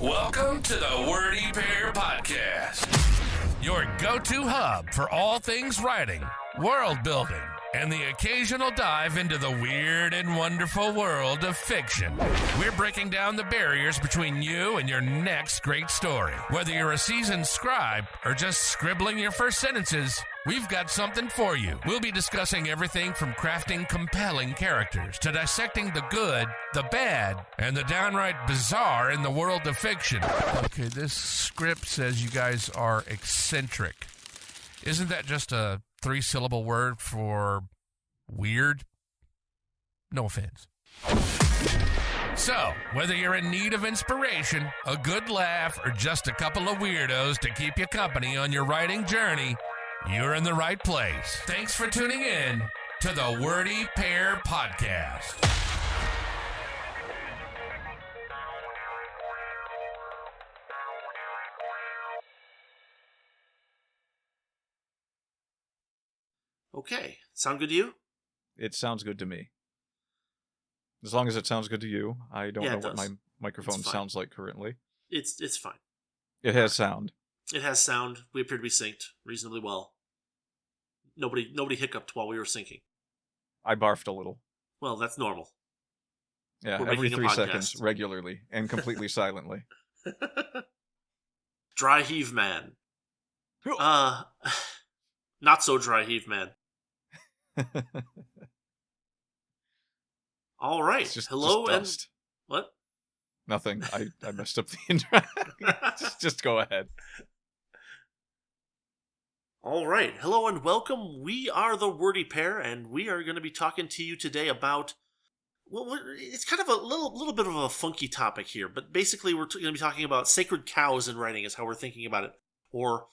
Welcome to the Wordy Pair Podcast, your go-to hub for all things writing, world building, and the occasional dive into the weird and wonderful world of fiction. We're breaking down the barriers between you and your next great story. Whether you're a seasoned scribe or just scribbling your first sentences, we've got something for you. We'll be discussing everything from crafting compelling characters to dissecting the good, the bad, and the downright bizarre in the world of fiction. Okay, this script says you guys are eccentric. Isn't that just a 3-syllable word for weird? No offense. So, whether you're in need of inspiration, a good laugh, or just a couple of weirdos to keep you company on your writing journey, you're in the right place. Thanks for tuning in to the Wordy Pair Podcast. Okay. Sound good to you? It sounds good to me. As long as it sounds good to you. I don't know what my microphone sounds like currently. It's fine. It has sound. It has sound. We appear to be synced reasonably well. Nobody hiccuped while we were syncing. I barfed a little. Well, that's normal. Yeah, We're every making a 3 podcast. seconds, regularly, and completely silently. Dry heave man. Not so dry heave man. All right. Hello just and dust. what? Nothing. I messed up the intro. just go ahead. All right. Hello and welcome. We are the Wordy Pair, and we are going to be talking to you today about, well, it's kind of a little bit of a funky topic here, but basically we're going to be talking about sacred cows in writing is how we're thinking about it, or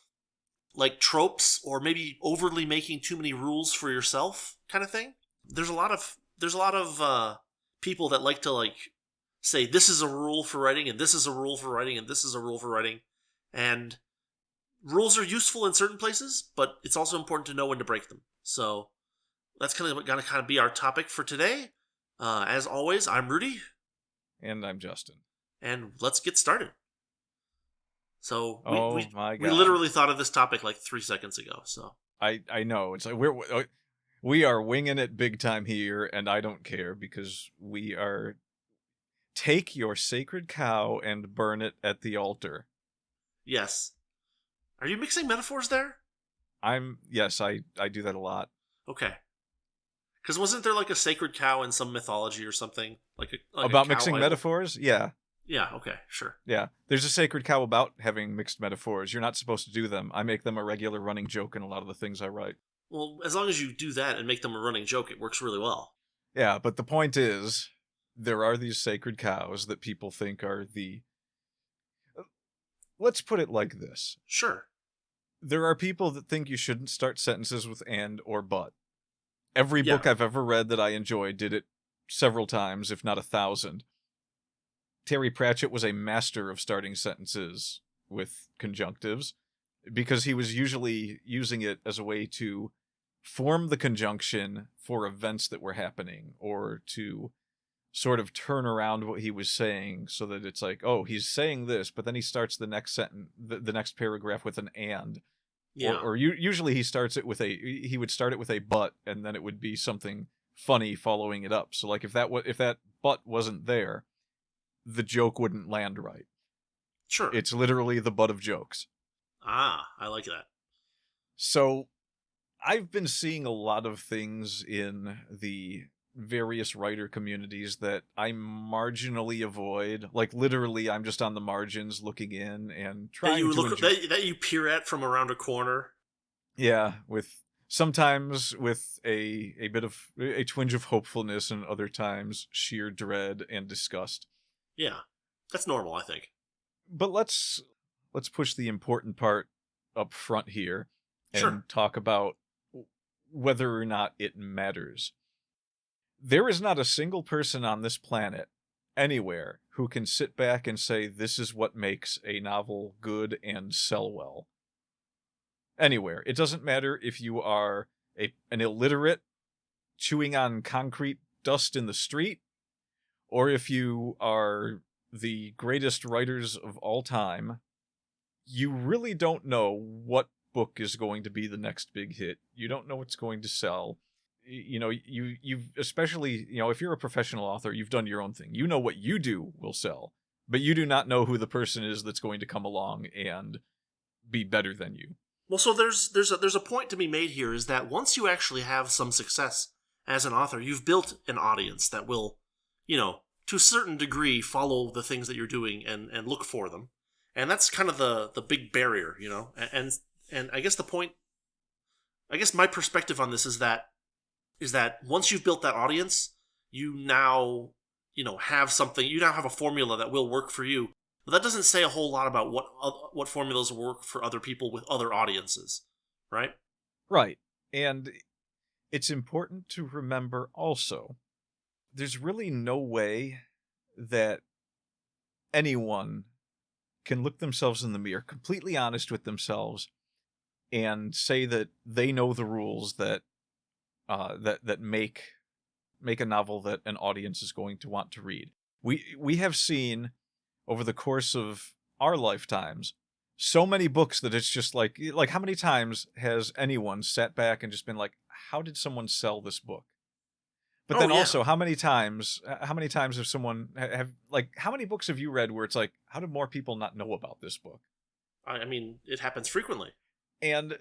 like tropes, or maybe overly making too many rules for yourself kind of thing. There's a lot of people that like to say this is a rule for writing, and this is a rule for writing, and this is a rule for writing, and rules are useful in certain places, but it's also important to know when to break them. So that's going to be our topic for today. As always, I'm Rudy. And I'm Justin. And let's get started. So we God. literally thought of this topic like 3 seconds ago. So I know. It's like we are winging it big time here, and I don't care because we are take your sacred cow and burn it at the altar. Yes. Are you mixing metaphors there? Yes, I do that a lot. Okay. Because wasn't there like a sacred cow in some mythology or something? About mixing metaphors? Yeah. Yeah, okay, sure. Yeah. There's a sacred cow about having mixed metaphors. You're not supposed to do them. I make them a regular running joke in a lot of the things I write. Well, as long as you do that and make them a running joke, it works really well. Yeah, but the point is, there are these sacred cows that people think are the... Let's put it like this. Sure. There are people that think you shouldn't start sentences with and or but. Every book I've ever read that I enjoyed did it several times, if not 1,000. Terry Pratchett was a master of starting sentences with conjunctives because he was usually using it as a way to form the conjunction for events that were happening, or to sort of turn around what he was saying so that it's like, oh, he's saying this, but then he starts the next sentence, the next paragraph with an and. Yeah. Or usually he would start it with a but, and then it would be something funny following it up. So like if that but wasn't there, the joke wouldn't land right. Sure. It's literally the butt of jokes. Ah, I like that. So I've been seeing a lot of things in the various writer communities that I marginally avoid. Like literally I'm just on the margins looking in and trying that you peer at from around a corner. Yeah, sometimes with a bit of a twinge of hopefulness, and other times sheer dread and disgust. Yeah. That's normal, I think. But let's push the important part up front here and talk about whether or not it matters. There is not a single person on this planet, anywhere, who can sit back and say this is what makes a novel good and sell well. Anywhere. It doesn't matter if you are an illiterate chewing on concrete dust in the street, or if you are the greatest writers of all time, you really don't know what book is going to be the next big hit. You don't know what's going to sell. You know, you've especially, you know, if you're a professional author, you've done your own thing. You know what you do will sell, but you do not know who the person is that's going to come along and be better than you. Well, so there's a point to be made here, is that once you actually have some success as an author, you've built an audience that will, you know, to a certain degree follow the things that you're doing and look for them. And that's kind of the big barrier, you know. And I guess my perspective on this is that once you've built that audience, you now, you know, have something, you now have a formula that will work for you. But that doesn't say a whole lot about what formulas work for other people with other audiences, right? Right. And it's important to remember also, there's really no way that anyone can look themselves in the mirror, completely honest with themselves, and say that they know the rules that make a novel that an audience is going to want to read. We have seen over the course of our lifetimes so many books that it's just like how many times has anyone sat back and just been like, how did someone sell this book? But then also, how many times have someone how many books have you read where it's like, how do more people not know about this book? I mean, it happens frequently. And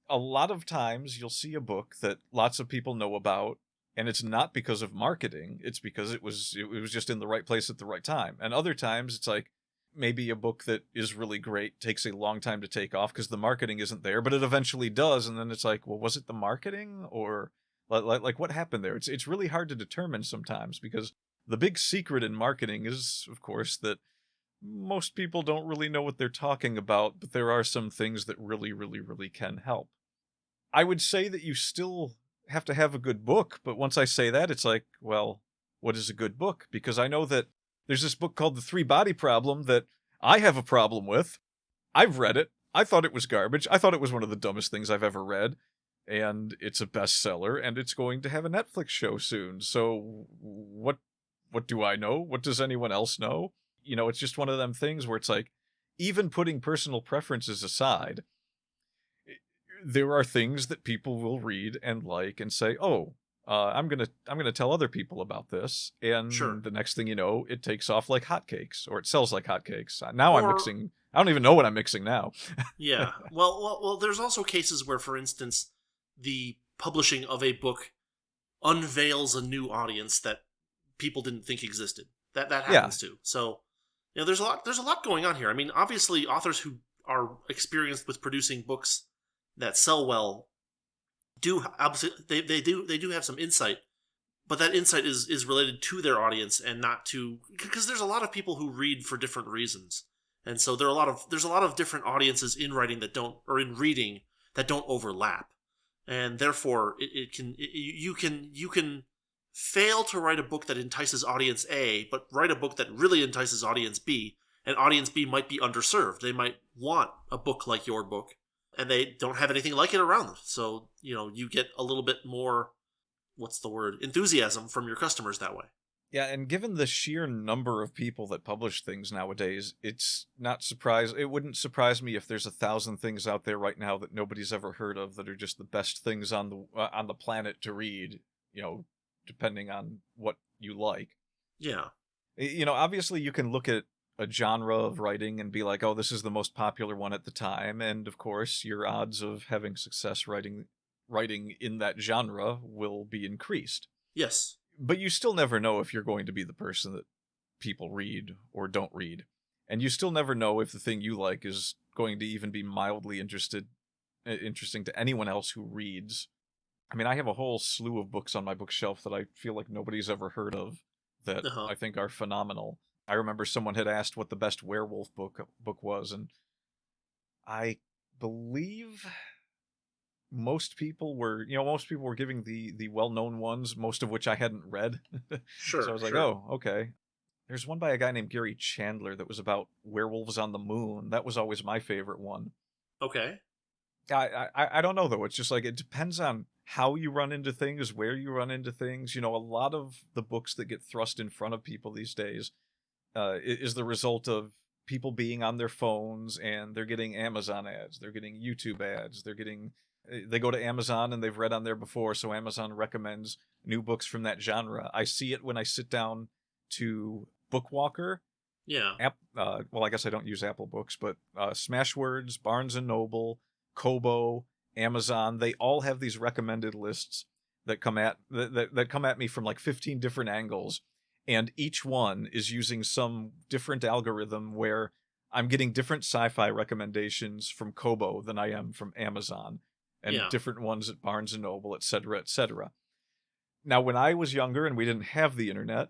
a lot of times you'll see a book that lots of people know about, and it's not because of marketing, it's because it was just in the right place at the right time. And other times it's like maybe a book that is really great takes a long time to take off because the marketing isn't there, but it eventually does, and then it's like, well, was it the marketing, or like what happened there? It's really hard to determine sometimes, because the big secret in marketing is, of course, that most people don't really know what they're talking about, but there are some things that really, really, really can help. I would say that you still have to have a good book, but once I say that, it's like, well, what is a good book? Because I know that there's this book called The Three Body Problem that I have a problem with. I've read it. I thought it was garbage. I thought it was one of the dumbest things I've ever read. And it's a bestseller, and it's going to have a Netflix show soon. So what do I know? What does anyone else know? You know, it's just one of them things where it's like, even putting personal preferences aside, there are things that people will read and like and say, oh, I'm gonna tell other people about this, and Sure. the next thing you know, it takes off like hotcakes, or it sells like hotcakes. Now I'm mixing. I don't even know what I'm mixing now. Yeah. Well. There's also cases where, for instance, the publishing of a book unveils a new audience that people didn't think existed. That happens too. So, you know, there's a lot going on here. I mean, obviously, authors who are experienced with producing books that sell well do obviously they do have some insight, but that insight is related to their audience and not to, because there's a lot of people who read for different reasons, and so there's a lot of different audiences in writing that don't, or in reading that don't overlap, and therefore you can fail to write a book that entices audience A, but write a book that really entices audience B, and audience B might be underserved. They might want a book like your book, and they don't have anything like it around them. So, you know, you get a little bit more, enthusiasm from your customers that way. Yeah, and given the sheer number of people that publish things nowadays, it wouldn't surprise me if there's 1,000 things out there right now that nobody's ever heard of that are just the best things on the planet to read, you know, depending on what you like. Yeah. You know, obviously you can look at a genre of writing and be like, oh, this is the most popular one at the time, and of course your odds of having success writing in that genre will be increased. Yes. But you still never know if you're going to be the person that people read or don't read. And you still never know if the thing you like is going to even be mildly interesting to anyone else who reads. I mean, I have a whole slew of books on my bookshelf that I feel like nobody's ever heard of that I think are phenomenal. I remember someone had asked what the best werewolf book was, and I believe most people were giving the well-known ones, most of which I hadn't read. Sure. So I was like, oh, okay. There's one by a guy named Gary Chandler that was about werewolves on the moon. That was always my favorite one. Okay. I don't know, though. It's just like, it depends on how you run into things, where you run into things. You know, a lot of the books that get thrust in front of people these days, is the result of people being on their phones, and they're getting Amazon ads, they're getting YouTube ads, they go to Amazon and they've read on there before, so Amazon recommends new books from that genre. I see it when I sit down to Bookwalker. Yeah. Well, I guess I don't use Apple Books, but Smashwords, Barnes & Noble, Kobo, Amazon, they all have these recommended lists that come at me from like 15 different angles, and each one is using some different algorithm where I'm getting different sci-fi recommendations from Kobo than I am from Amazon, and different ones at Barnes & Noble, etc., etc. Now, when I was younger and we didn't have the internet,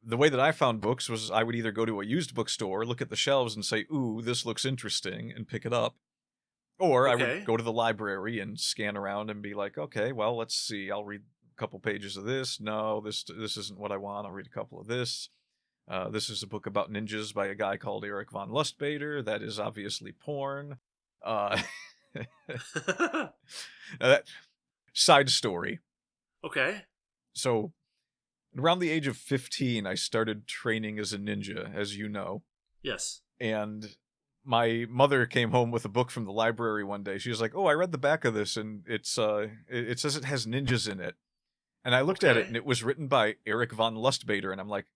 the way that I found books was I would either go to a used bookstore, look at the shelves and say, ooh, this looks interesting, and pick it up. Or I would go to the library and scan around and be like, okay, well, let's see. I'll read a couple pages of this. No, this isn't what I want. I'll read a couple of this. This is a book about ninjas by a guy called Eric von Lustbader. That is obviously porn. Side story. Okay. So, around the age of 15, I started training as a ninja, as you know. Yes. And my mother came home with a book from the library one day. She was like, "Oh, I read the back of this, and it says it has ninjas in it." And I looked at it, and it was written by Eric von Lustbader, and I'm like,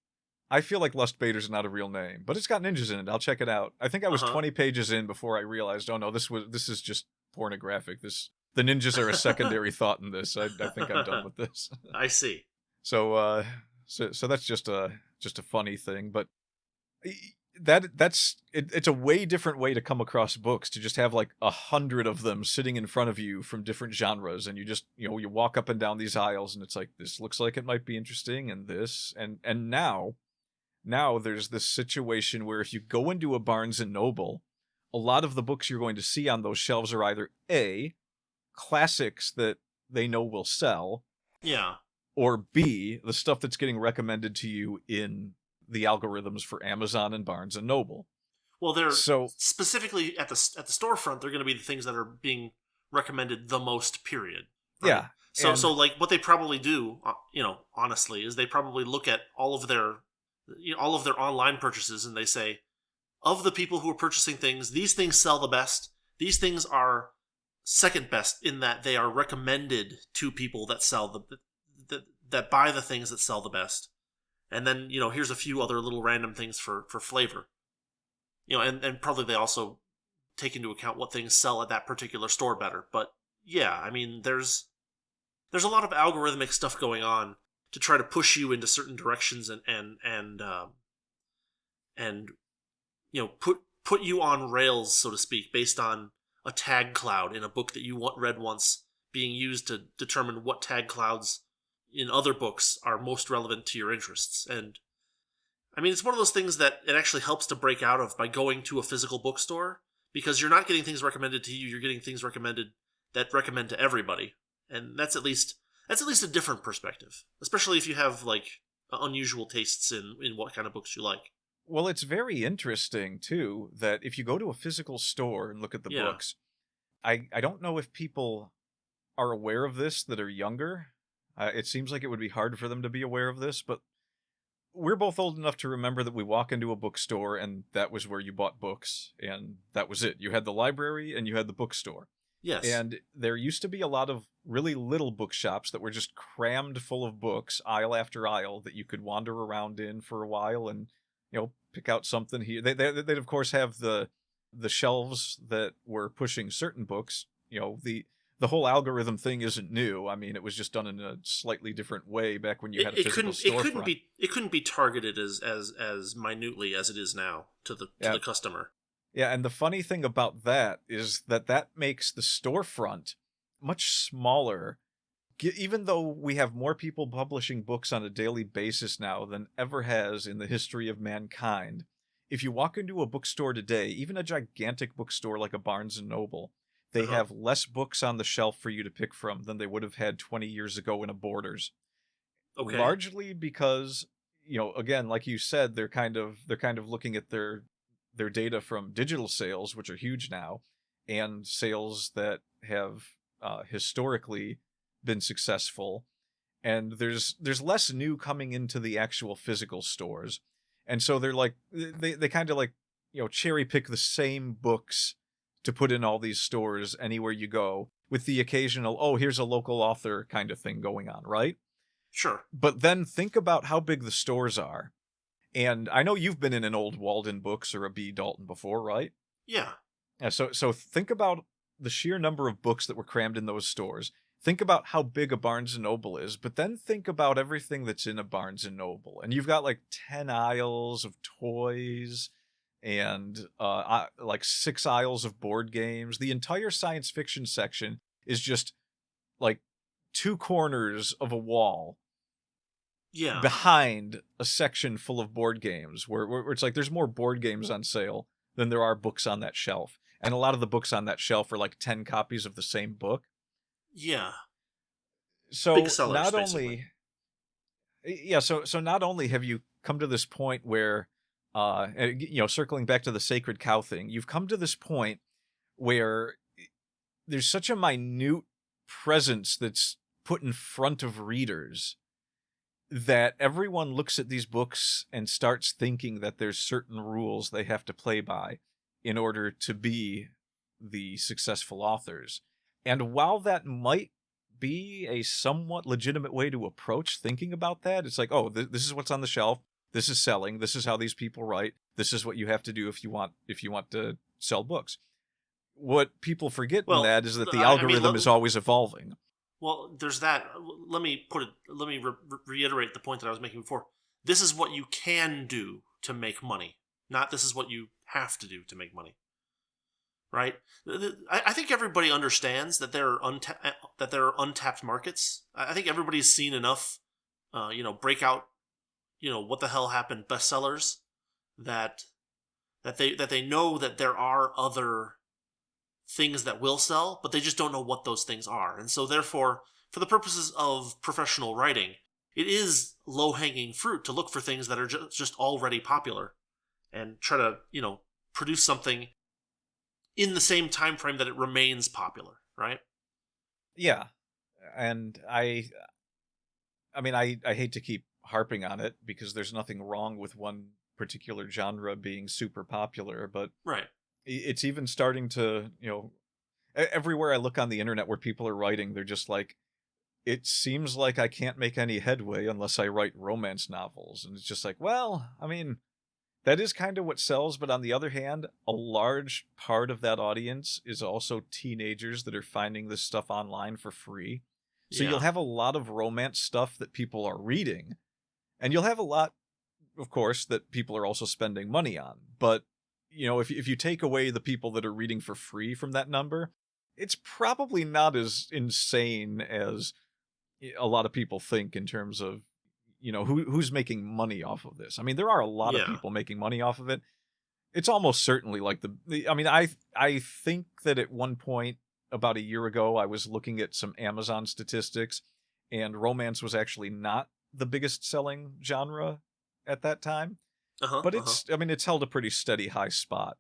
I feel like Lustbader's not a real name, but it's got ninjas in it. I'll check it out. I think I was 20 pages in before I realized, oh no, this is just pornographic. The ninjas are a secondary thought in this. I think I'm done with this. I see. So that's just a funny thing, but it's a way different way to come across books, to just have like 100 of them sitting in front of you from different genres, and you just, you walk up and down these aisles, and it's like, this looks like it might be interesting, and this, and now there's this situation where if you go into a Barnes and Noble, a lot of the books you're going to see on those shelves are either A, classics that they know will sell, or B, the stuff that's getting recommended to you in the algorithms for Amazon and Barnes and Noble. Well, they're specifically at the storefront, they're going to be the things that are being recommended the most, period. Right? Yeah. So like what they probably do, honestly, is they probably look at all of their online purchases, and they say, of the people who are purchasing things, these things sell the best. These things are second best in that they are recommended to people that sell that buy the things that sell the best. And then, here's a few other little random things for flavor. And probably they also take into account what things sell at that particular store better. But yeah, I mean, there's a lot of algorithmic stuff going on to try to push you into certain directions and put you on rails, so to speak, based on a tag cloud in a book that you read once, being used to determine what tag clouds in other books are most relevant to your interests. And I mean, it's one of those things that it actually helps to break out of by going to a physical bookstore, because you're not getting things recommended to you, you're getting things recommend to everybody. And that's at least a different perspective, especially if you have like unusual tastes in what kind of books you like. Well, it's very interesting too that if you go to a physical store and look at the books, I don't know if people are aware of this that are younger. It seems like it would be hard for them to be aware of this, but we're both old enough to remember that we walk into a bookstore and that was where you bought books, and that was it. You had the library and you had the bookstore. Yes. And there used to be a lot of really little bookshops that were just crammed full of books, aisle after aisle, that you could wander around in for a while and, pick out something here. They'd of course have the shelves that were pushing certain books. The whole algorithm thing isn't new. I mean, it was just done in a slightly different way back when you had a physical storefront. It couldn't be targeted as minutely as it is now to the customer. Yeah, and the funny thing about that is that makes the storefront much smaller. Even though we have more people publishing books on a daily basis now than ever has in the history of mankind, if you walk into a bookstore today, even a gigantic bookstore like a Barnes & Noble, they have less books on the shelf for you to pick from than they would have had 20 years ago in a Borders. Okay. Largely because, again, like you said, they're kind of looking at their data from digital sales, which are huge now, and sales that have historically been successful. And there's less new coming into the actual physical stores. And so they're like, they kind of like, cherry pick the same books to put in all these stores anywhere you go, with the occasional, oh, here's a local author kind of thing going on, right? Sure. But then think about how big the stores are. And I know you've been in an old Walden Books or a B. Dalton before, right? Yeah. Yeah, so think about the sheer number of books that were crammed in those stores. Think about how big a Barnes & Noble is, but then think about everything that's in a Barnes & Noble. And you've got like 10 aisles of toys and like 6 aisles of board games. The entire science fiction section is just like 2 corners of a wall behind a section full of board games where it's like there's more board games on sale than there are books on that shelf. And a lot of the books on that shelf are like 10 copies of the same book. Yeah. So big sellers, not basically. so not only have you come to this point where circling back to the sacred cow thing, you've come to this point where there's such a minute presence that's put in front of readers that everyone looks at these books and starts thinking that there's certain rules they have to play by in order to be the successful authors. And while that might be a somewhat legitimate way to approach thinking about that, it's like, oh, this is what's on the shelf. This is selling. This is how these people write. This is what you have to do if you want to sell books. What people forget in that is that the algorithm is always evolving. Well, there's that. Let me reiterate the point that I was making before. This is what you can do to make money, not this is what you have to do to make money. Right? I think everybody understands that there are untapped markets. I think everybody's seen enough, breakout, what the hell happened bestsellers that they know that there are other things that will sell, but they just don't know what those things are. And so therefore, for the purposes of professional writing, it is low-hanging fruit to look for things that are just already popular and try to, produce something in the same time frame that it remains popular, right? Yeah. And I hate to keep harping on it because there's nothing wrong with one particular genre being super popular, but right. It's even starting to, everywhere I look on the internet where people are writing, they're just like, it seems like I can't make any headway unless I write romance novels. And it's just like, well, I mean, that is kind of what sells. But on the other hand, a large part of that audience is also teenagers that are finding this stuff online for free. So you'll have a lot of romance stuff that people are reading. And you'll have a lot, of course, that people are also spending money on. But if you take away the people that are reading for free from that number, it's probably not as insane as a lot of people think in terms of, who's making money off of this. I mean, there are a lot of people making money off of it. It's almost certainly like I think that at one point about a year ago, I was looking at some Amazon statistics, and romance was actually not the biggest selling genre at that time. But it's held a pretty steady high spot.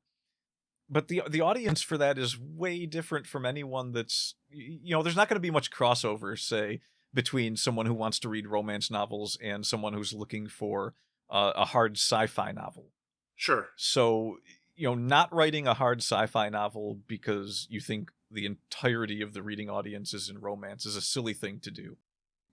But the audience for that is way different from anyone that's, there's not going to be much crossover, say, between someone who wants to read romance novels and someone who's looking for a hard sci-fi novel. Sure. So, not writing a hard sci-fi novel because you think the entirety of the reading audience is in romance is a silly thing to do.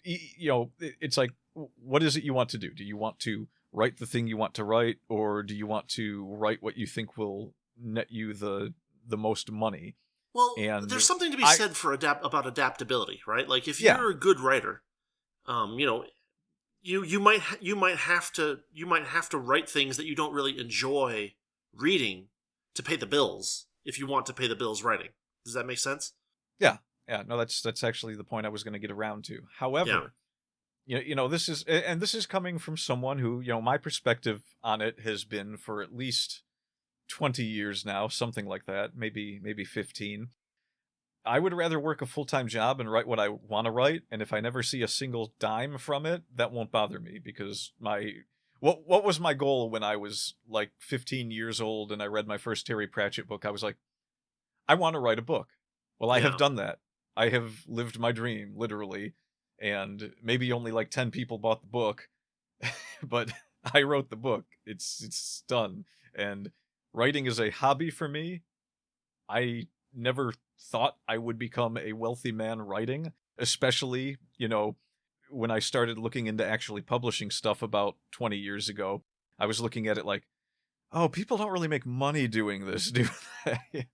It's like, what is it you want to do? Do you want to write the thing you want to write, or do you want to write what you think will net you the most money? Well, there's something to be said for about adaptability, right? Like if you're a good writer, you might have to write things that you don't really enjoy reading to pay the bills if you want to pay the bills writing. Does that make sense? Yeah. No, that's actually the point I was going to get around to. However, this is coming from someone who, my perspective on it has been for at least 20 years now, something like that, maybe 15. I would rather work a full-time job and write what I want to write, and if I never see a single dime from it, that won't bother me, because what was my goal when I was like 15 years old and I read my first Terry Pratchett book? I was like, I want to write a book. Well, I have done that. I have lived my dream, literally, and maybe only like 10 people bought the book, but I wrote the book. It's done. And writing is a hobby for me. I never thought I would become a wealthy man writing, especially, when I started looking into actually publishing stuff about 20 years ago. I was looking at it like, oh, people don't really make money doing this, do they?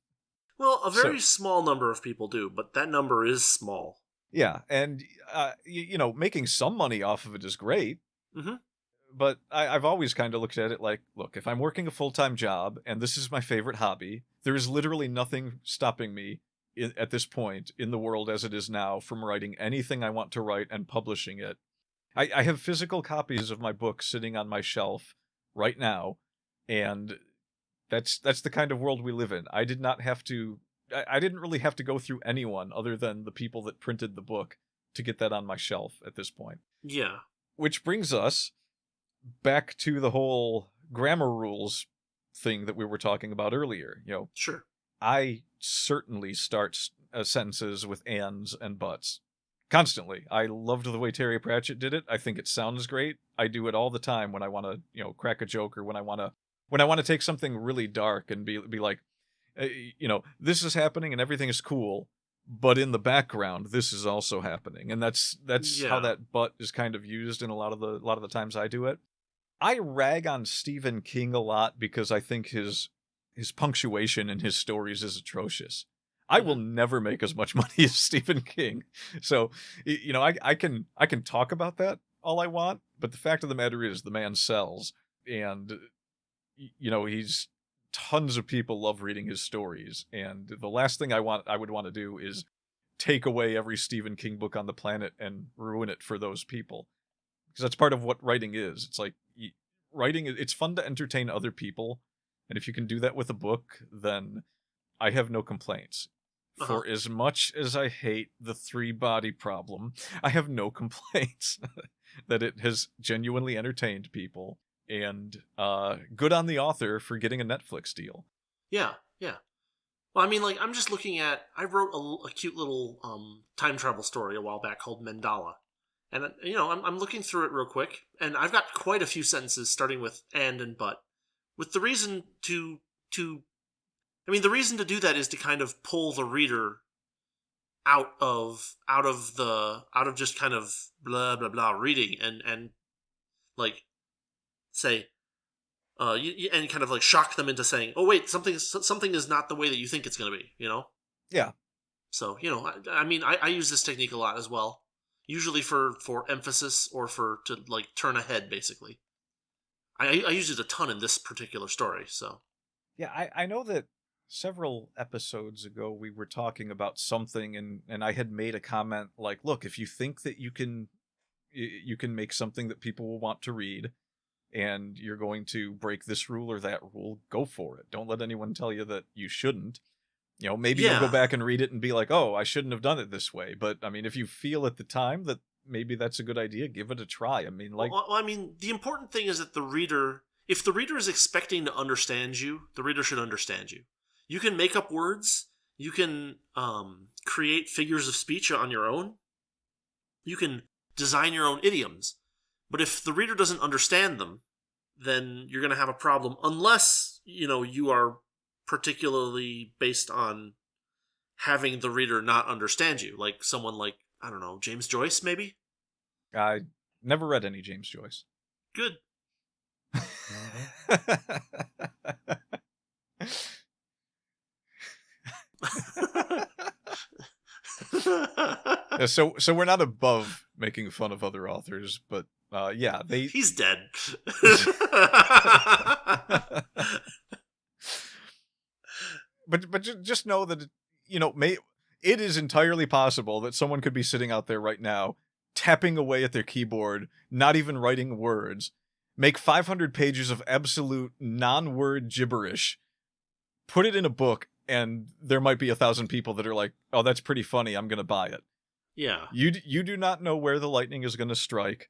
Well, a very small number of people do, but that number is small. Yeah, and, making some money off of it is great. Mm-hmm. But I've always kind of looked at it like, look, if I'm working a full-time job and this is my favorite hobby, there is literally nothing stopping me at this point in the world as it is now from writing anything I want to write and publishing it. I have physical copies of my book sitting on my shelf right now, and that's the kind of world we live in. I didn't really have to go through anyone other than the people that printed the book to get that on my shelf at this point. Yeah. Which brings us back to the whole grammar rules thing that we were talking about earlier. Sure. I certainly start sentences with ands and buts constantly. I loved the way Terry Pratchett did it. I think it sounds great. I do it all the time when I want to, crack a joke, or when I want to take something really dark and be like, this is happening and everything is cool, but in the background this is also happening. And that's how that but is kind of used in a lot of the times I do it. I rag on Stephen King a lot because I think his punctuation in his stories is atrocious. I will never make as much money as Stephen King. So, I can talk about that all I want, but the fact of the matter is the man sells, and he's tons of people love reading his stories, and the last thing I would want to do is take away every Stephen King book on the planet and ruin it for those people. Because that's part of what writing is. It's like, writing, it's fun to entertain other people, and if you can do that with a book, then I have no complaints. For as much as I hate the 3-body problem, I have no complaints that it has genuinely entertained people, and good on the author for getting a Netflix deal. Yeah. Well, I mean, like, I'm just looking at, I wrote a cute little time travel story a while back called Mendala. And, I'm looking through it real quick, and I've got quite a few sentences starting with and but. With the reason the reason to do that is to kind of pull the reader out of just kind of blah, blah, blah reading and like, say, and kind of like shock them into saying, oh, wait, something is not the way that you think it's going to be, Yeah. So, I use this technique a lot as well. Usually for emphasis or to like turn ahead, basically. I use it a ton in this particular story, so. Yeah, I know that several episodes ago we were talking about something, and I had made a comment like, look, if you think that you can make something that people will want to read, and you're going to break this rule or that rule, go for it. Don't let anyone tell you that you shouldn't. Maybe you'll go back and read it and be like, oh, I shouldn't have done it this way. But, I mean, if you feel at the time that maybe that's a good idea, give it a try. I mean, like... Well, the important thing is that if the reader is expecting to understand you, the reader should understand you. You can make up words. You can create figures of speech on your own. You can design your own idioms. But if the reader doesn't understand them, then you're going to have a problem, unless, you are particularly based on having the reader not understand you. Like someone like, I don't know, James Joyce, maybe? I never read any James Joyce. Good. Yeah, so we're not above making fun of other authors, but he's dead. But just know that it is entirely possible that someone could be sitting out there right now, tapping away at their keyboard, not even writing words, make 500 pages of absolute non-word gibberish, put it in a book, and there might be 1,000 people that are like, oh, that's pretty funny, I'm going to buy it. Yeah. You do not know where the lightning is going to strike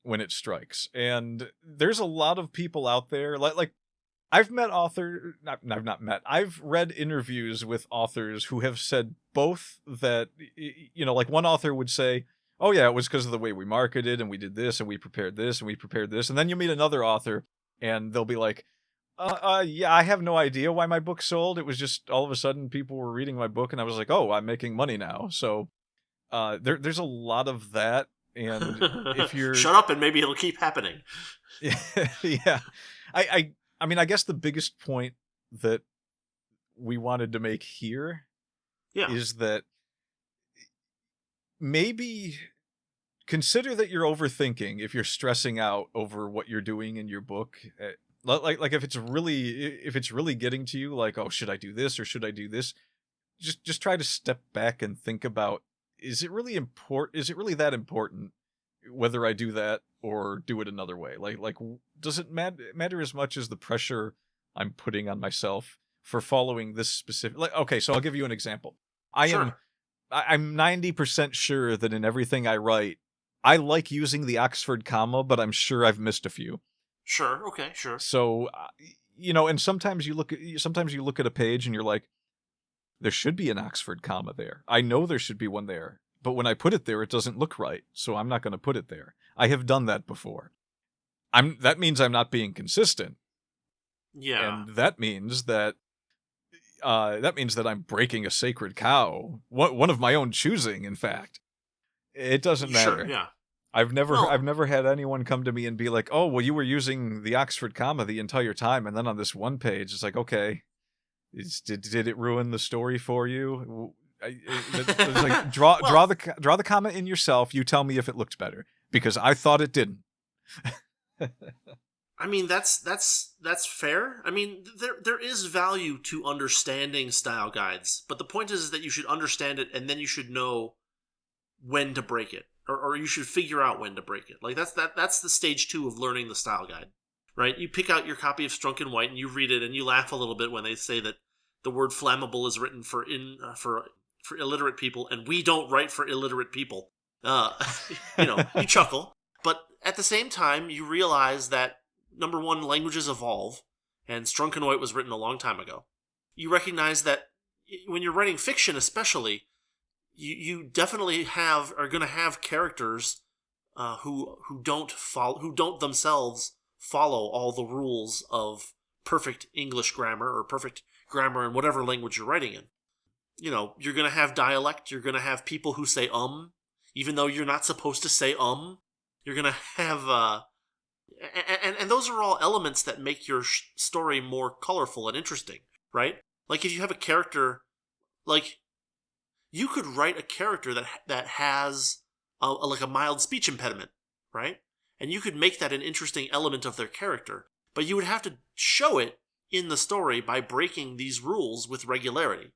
when it strikes. And there's a lot of people out there, like I've met I've read interviews with authors who have said both that, like one author would say, oh yeah, it was because of the way we marketed and we did this and we prepared this and we prepared this. And then you meet another author and they'll be like, yeah, I have no idea why my book sold. It was just all of a sudden people were reading my book and I was like, oh, I'm making money now. So there's a lot of that. And if you're shut up and maybe it'll keep happening. yeah, I mean, I guess the biggest point that we wanted to make here is that maybe consider that you're overthinking if you're stressing out over what you're doing in your book. Like if it's really getting to you, like, oh, should I do this or should I do this? Just try to step back and think about, is it really that important whether I do that or do it another way? Like does it matter as much as the pressure I'm putting on myself for following this specific, like, okay, so I'll give you an example. I'm 90% sure that in everything I write, I like using the Oxford comma, but I'm sure I've missed a few. Sure. Okay. Sure. So, and sometimes you look at a page and you're like, there should be an Oxford comma there. I know there should be one there, but when I put it there, it doesn't look right. So I'm not going to put it there. I have done that before. That means I'm not being consistent. Yeah. And that means that I'm breaking a sacred cow, one of my own choosing. In fact, it doesn't matter. Sure, yeah. I've never had anyone come to me and be like, "Oh, well, you were using the Oxford comma the entire time, and then on this one page, it's like, okay, did it ruin the story for you? It's like draw the comma in yourself. You tell me if it looked better because I thought it didn't." I mean, that's fair. I mean, there is value to understanding style guides, but the point is that you should understand it and then you should know when to break it, or you should figure out when to break it. Like that's the stage 2 of learning the style guide, right? You pick out your copy of Strunk and White and you read it and you laugh a little bit when they say that the word flammable is written for illiterate people and we don't write for illiterate people. You chuckle, but at the same time you realize that, number one, languages evolve, and Strunk and White was written a long time ago. You recognize that when you're writing fiction, especially, you definitely are going to have characters who don't themselves follow all the rules of perfect English grammar or perfect grammar in whatever language you're writing in. You're going to have dialect. You're going to have people who say even though you're not supposed to say You're going to have and those are all elements that make your story more colorful and interesting, right? Like if you have a character, like you could write a character that has like a mild speech impediment, right? And you could make that an interesting element of their character, but you would have to show it in the story by breaking these rules with regularity.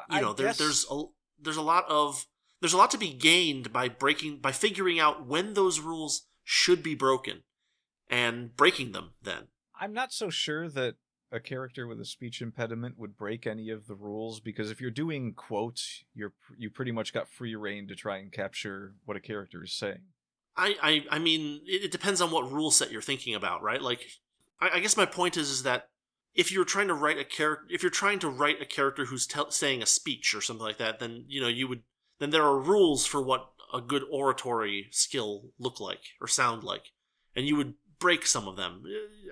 There's a lot to be gained by figuring out when those rules should be broken and breaking them then. I'm not so sure that a character with a speech impediment would break any of the rules, because if you're doing quotes, you pretty much got free reign to try and capture what a character is saying. I mean, it depends on what rule set you're thinking about, right? Like, I guess my point is that if you're trying to write a character who's saying a speech or something like that, then then there are rules for what a good oratory skill look like or sound like, and you would break some of them.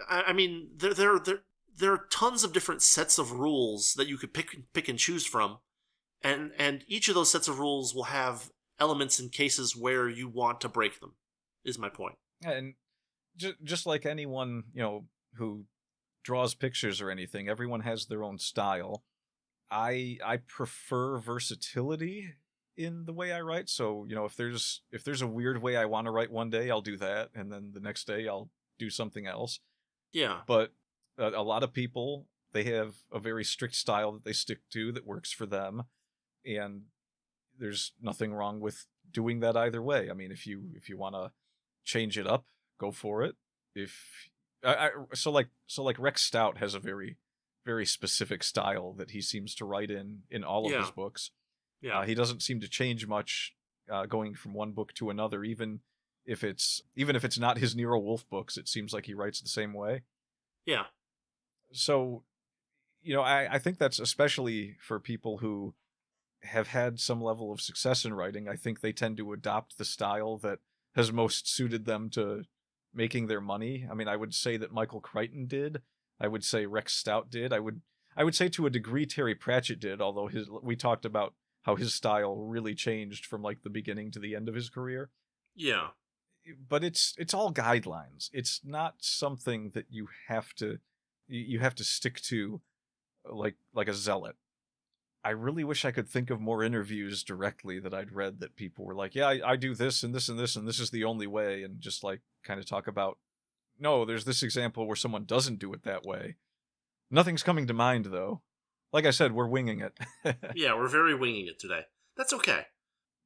I mean, there are tons of different sets of rules that you could pick and choose from, and each of those sets of rules will have elements in cases where you want to break them, is my point. And just like anyone, who draws pictures or anything, everyone has their own style. I prefer versatility in the way I write. So, if there's a weird way I want to write one day, I'll do that, and then the next day I'll do something else. Yeah. But a lot of people, they have a very strict style that they stick to that works for them, and there's nothing wrong with doing that either way. I mean, if you want to change it up, go for it. So Rex Stout has a very, very specific style that he seems to write in all of his books. Yeah. He doesn't seem to change much going from one book to another, even if it's not his Nero Wolfe books. It seems like he writes the same way. Yeah. So, I think that's especially for people who have had some level of success in writing, I think they tend to adopt the style that has most suited them to making their money. I mean, I would say that Michael Crichton did. I would say Rex Stout did. I would say to a degree Terry Pratchett did, although we talked about how his style really changed from like the beginning to the end of his career. Yeah. But it's all guidelines. It's not something that you have to stick to like a zealot. I really wish I could think of more interviews directly that I'd read that people were like, yeah, I do this and this and this, and this is the only way, and just like kind of talk about, no, there's this example where someone doesn't do it that way. Nothing's coming to mind, though. Like I said, we're winging it. Yeah, we're very winging it today. That's okay.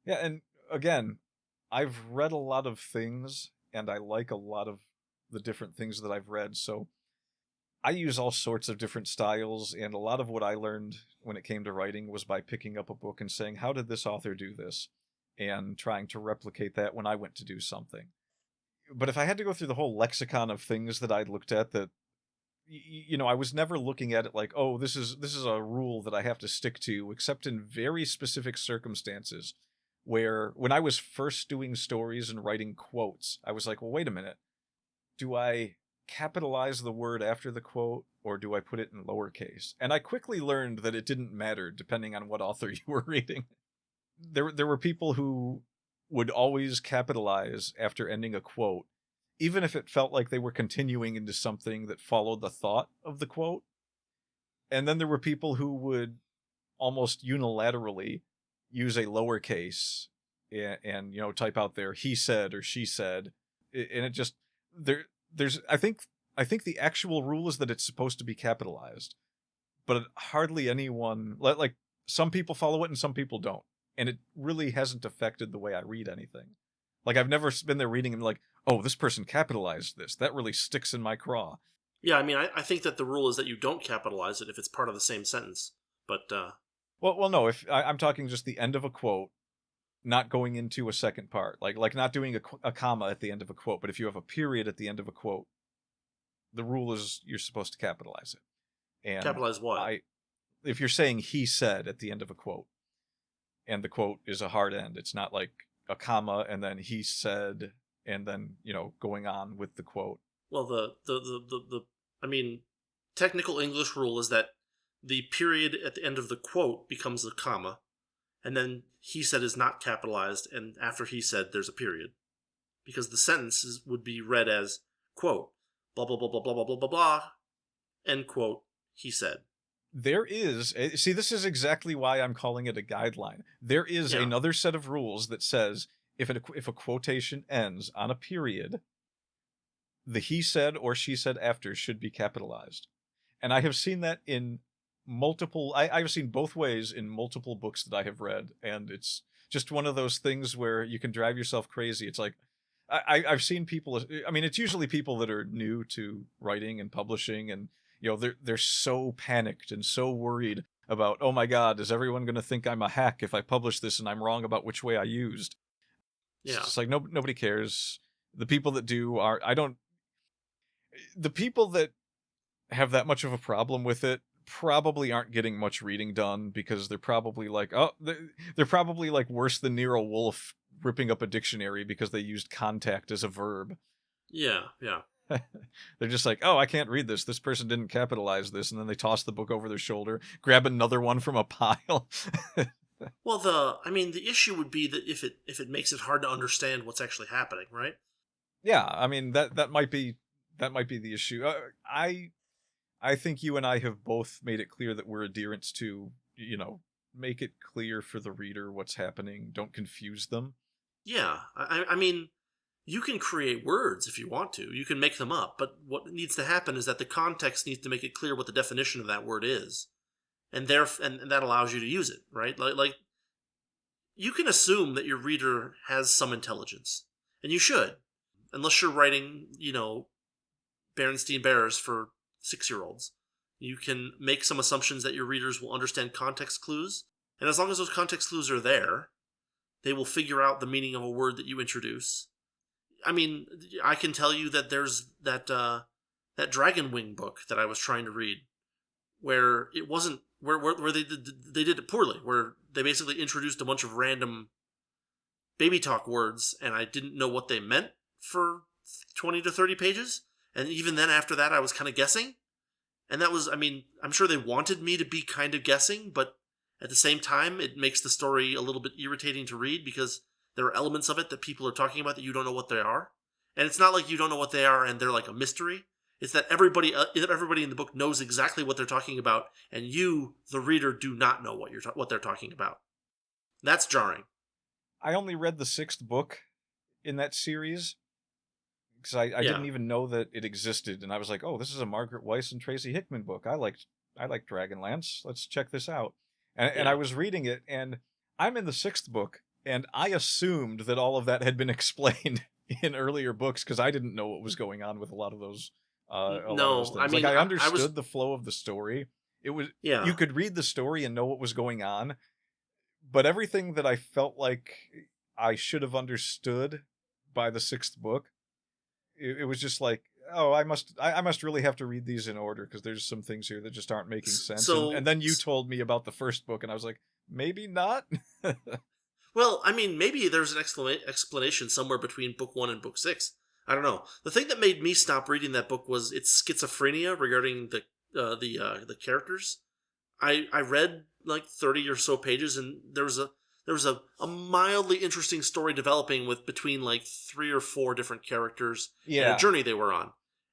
Yeah, and again, I've read a lot of things, and I like a lot of the different things that I've read, so I use all sorts of different styles, and a lot of what I learned when it came to writing was by picking up a book and saying, how did this author do this? And trying to replicate that when I went to do something. But if I had to go through the whole lexicon of things that I'd looked at that, I was never looking at it like, oh, this is a rule that I have to stick to, except in very specific circumstances where when I was first doing stories and writing quotes, I was like, well, wait a minute. Do I capitalize the word after the quote, or do I put it in lowercase? And I quickly learned that it didn't matter depending on what author you were reading. There were people who would always capitalize after ending a quote, even if it felt like they were continuing into something that followed the thought of the quote. And then there were people who would almost unilaterally use a lowercase and type out there he said or she said, and it just there's I think the actual rule is that it's supposed to be capitalized, but hardly anyone, like some people follow it and some people don't, and it really hasn't affected the way I read anything. Like I've never been there reading and like, oh, this person capitalized this. That really sticks in my craw. Yeah, I mean, I think that the rule is that you don't capitalize it if it's part of the same sentence. But well, no. If I'm talking just the end of a quote, not going into a second part, like not doing a comma at the end of a quote, but if you have a period at the end of a quote, the rule is you're supposed to capitalize it. And capitalize what? If you're saying he said at the end of a quote, and the quote is a hard end, it's not like a comma and then he said and then going on with the quote. Well, the I mean, technical English rule is that the period at the end of the quote becomes a comma, and then he said is not capitalized, and after he said there's a period, because the sentence would be read as quote blah blah blah blah blah blah blah blah blah end quote he said. There is, see, this is exactly why I'm calling it a guideline. There is another set of rules that says if a quotation ends on a period, the he said or she said after should be capitalized. And I have seen that in multiple, I've seen both ways in multiple books that I have read, and it's just one of those things where you can drive yourself crazy. It's like, I've seen people, I mean, it's usually people that are new to writing and publishing, and they're so panicked and so worried about, oh my God, is everyone going to think I'm a hack if I publish this and I'm wrong about which way I used? Yeah. It's like nobody cares. The people that do the people that have that much of a problem with it probably aren't getting much reading done, because they're probably like, they're probably like worse than Nero Wolfe ripping up a dictionary because they used contact as a verb. Yeah. They're just like, oh, I can't read this. This person didn't capitalize this. And then they toss the book over their shoulder, grab another one from a pile. Well, the issue would be that if it makes it hard to understand what's actually happening, right? Yeah, I mean, that might be the issue. I think you and I have both made it clear that we're adherents to, make it clear for the reader what's happening. Don't confuse them. Yeah, I mean, you can create words if you want to. You can make them up, but what needs to happen is that the context needs to make it clear what the definition of that word is, and that allows you to use it, right? Like you can assume that your reader has some intelligence, and you should, unless you're writing, Berenstain Bears for 6-year-olds. You can make some assumptions that your readers will understand context clues, and as long as those context clues are there, they will figure out the meaning of a word that you introduce. I mean, I can tell you that there's that Dragon Wing book that I was trying to read, where it wasn't where they did it poorly, where they basically introduced a bunch of random baby talk words, and I didn't know what they meant for 20 to 30 pages. And even then, after that, I was kind of guessing. And that was, I mean, I'm sure they wanted me to be kind of guessing, but at the same time, it makes the story a little bit irritating to read because there are elements of it that people are talking about that you don't know what they are. And it's not like you don't know what they are and they're like a mystery. It's that everybody in the book knows exactly what they're talking about, and you, the reader, do not know what they're talking about. That's jarring. I only read the 6th book in that series because I didn't even know that it existed, and I was like, oh, this is a Margaret Weiss and Tracy Hickman book. I liked Dragonlance. Let's check this out. And I was reading it, and I'm in the 6th book, and I assumed that all of that had been explained in earlier books because I didn't know what was going on with a lot of those. No, I mean, I understood the flow of the story. It was you could read the story and know what was going on, but everything that I felt like I should have understood by the 6th book, it was just like, oh, I must really have to read these in order because there's some things here that just aren't making sense. And then you told me about the 1st book, and I was like, maybe not. Well, I mean, maybe there's an explanation somewhere between book 1 and book 6. I don't know. The thing that made me stop reading that book was its schizophrenia regarding the characters. I read like 30 or so pages, and there was a mildly interesting story developing with between like 3 or 4 different characters and a journey they were on.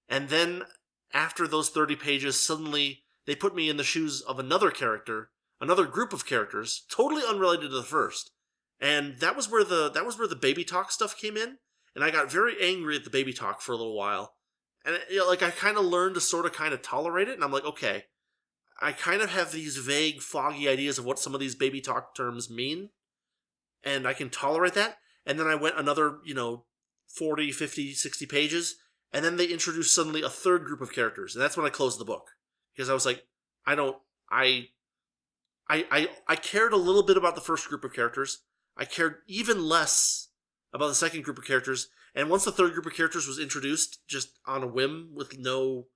And then after those 30 pages, suddenly they put me in the shoes of another character, another group of characters, totally unrelated to the first. And that was where the baby talk stuff came in. And I got very angry at the baby talk for a little while. And I kind of learned to sort of kind of tolerate it. And I'm like, okay, I kind of have these vague, foggy ideas of what some of these baby talk terms mean. And I can tolerate that. And then I went another, 40, 50, 60 pages. And then they introduced suddenly a 3rd group of characters. And that's when I closed the book. Because I was like, I cared a little bit about the 1st group of characters. I cared even less about the 2nd group of characters, and once the 3rd group of characters was introduced just on a whim with no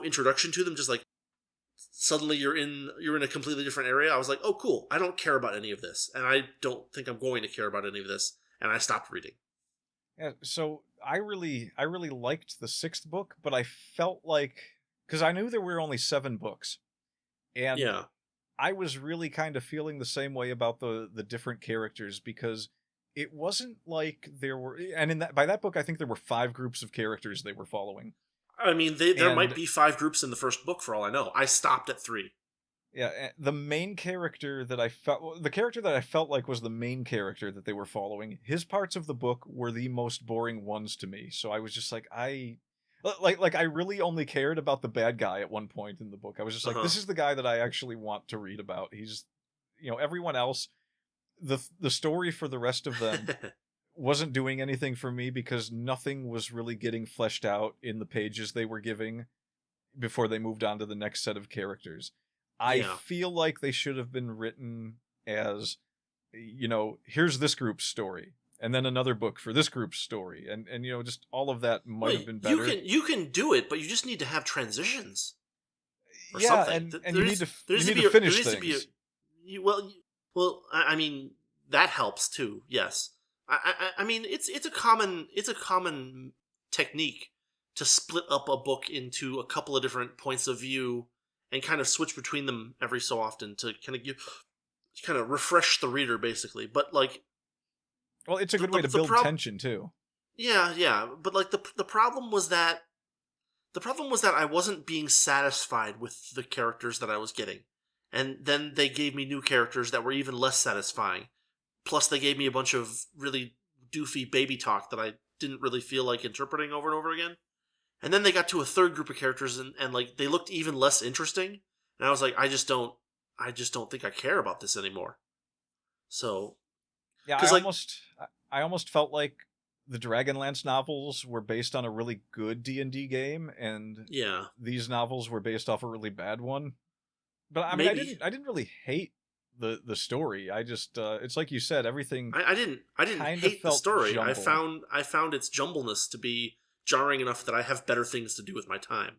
introduction to them, just like suddenly you're in a completely different area, I was like, oh cool, I don't care about any of this, and I don't think I'm going to care about any of this, and I stopped reading. Yeah, so I really liked the 6th book, but I felt like, because I knew there were only 7 books, and I was really kind of feeling the same way about the different characters, because it wasn't like there were, and by that book, I think there were 5 groups of characters they were following. I mean, there might be 5 groups in the 1st book for all I know. I stopped at 3. Yeah, the main character that I felt like was the main character that they were following, his parts of the book were the most boring ones to me. So I was just like, I really only cared about the bad guy at one point in the book. I was just like, this is the guy that I actually want to read about. He's, everyone else. The story for the rest of them wasn't doing anything for me because nothing was really getting fleshed out in the pages they were giving before they moved on to the next set of characters. I feel like they should have been written as, here's this group's story, and then another book for this group's story, and just all of that might have been better. You can do it, but you just need to have transitions. Or something. And you need to finish things. Well, I mean, that helps too. Yes, I mean it's a common technique to split up a book into a couple of different points of view and kind of switch between them every so often to kind of refresh the reader, basically. But like, well, it's a good way to build tension too. Yeah, but like the problem was that I wasn't being satisfied with the characters that I was getting. And then they gave me new characters that were even less satisfying. Plus, they gave me a bunch of really doofy baby talk that I didn't really feel like interpreting over and over again. And then they got to a 3rd group of characters, and like they looked even less interesting. And I was like, I just don't think I care about this anymore. So, yeah, I almost felt like the Dragonlance novels were based on a really good D&D game, and these novels were based off a really bad one. But I mean, I didn't really hate the story. I just it's like you said, everything. I didn't hate the story. Jumbled. I found its jumbleness to be jarring enough that I have better things to do with my time.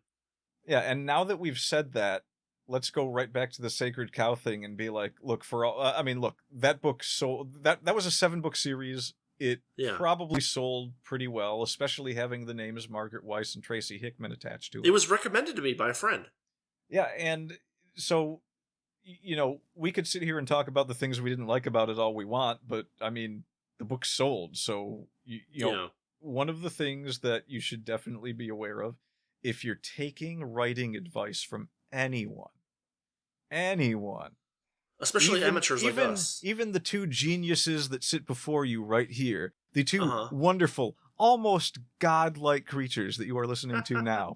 Yeah, and now that we've said that, let's go right back to the sacred cow thing and be like, look, for all, look, that book sold, that was a 7-book series. It probably sold pretty well, especially having the names Margaret Weiss and Tracy Hickman attached to it. It was recommended to me by a friend. Yeah, and so, we could sit here and talk about the things we didn't like about it all we want, but, the book sold, so, one of the things that you should definitely be aware of, if you're taking writing advice from anyone, especially amateurs like us, even the two geniuses that sit before you right here, the two wonderful, almost godlike creatures that you are listening to now,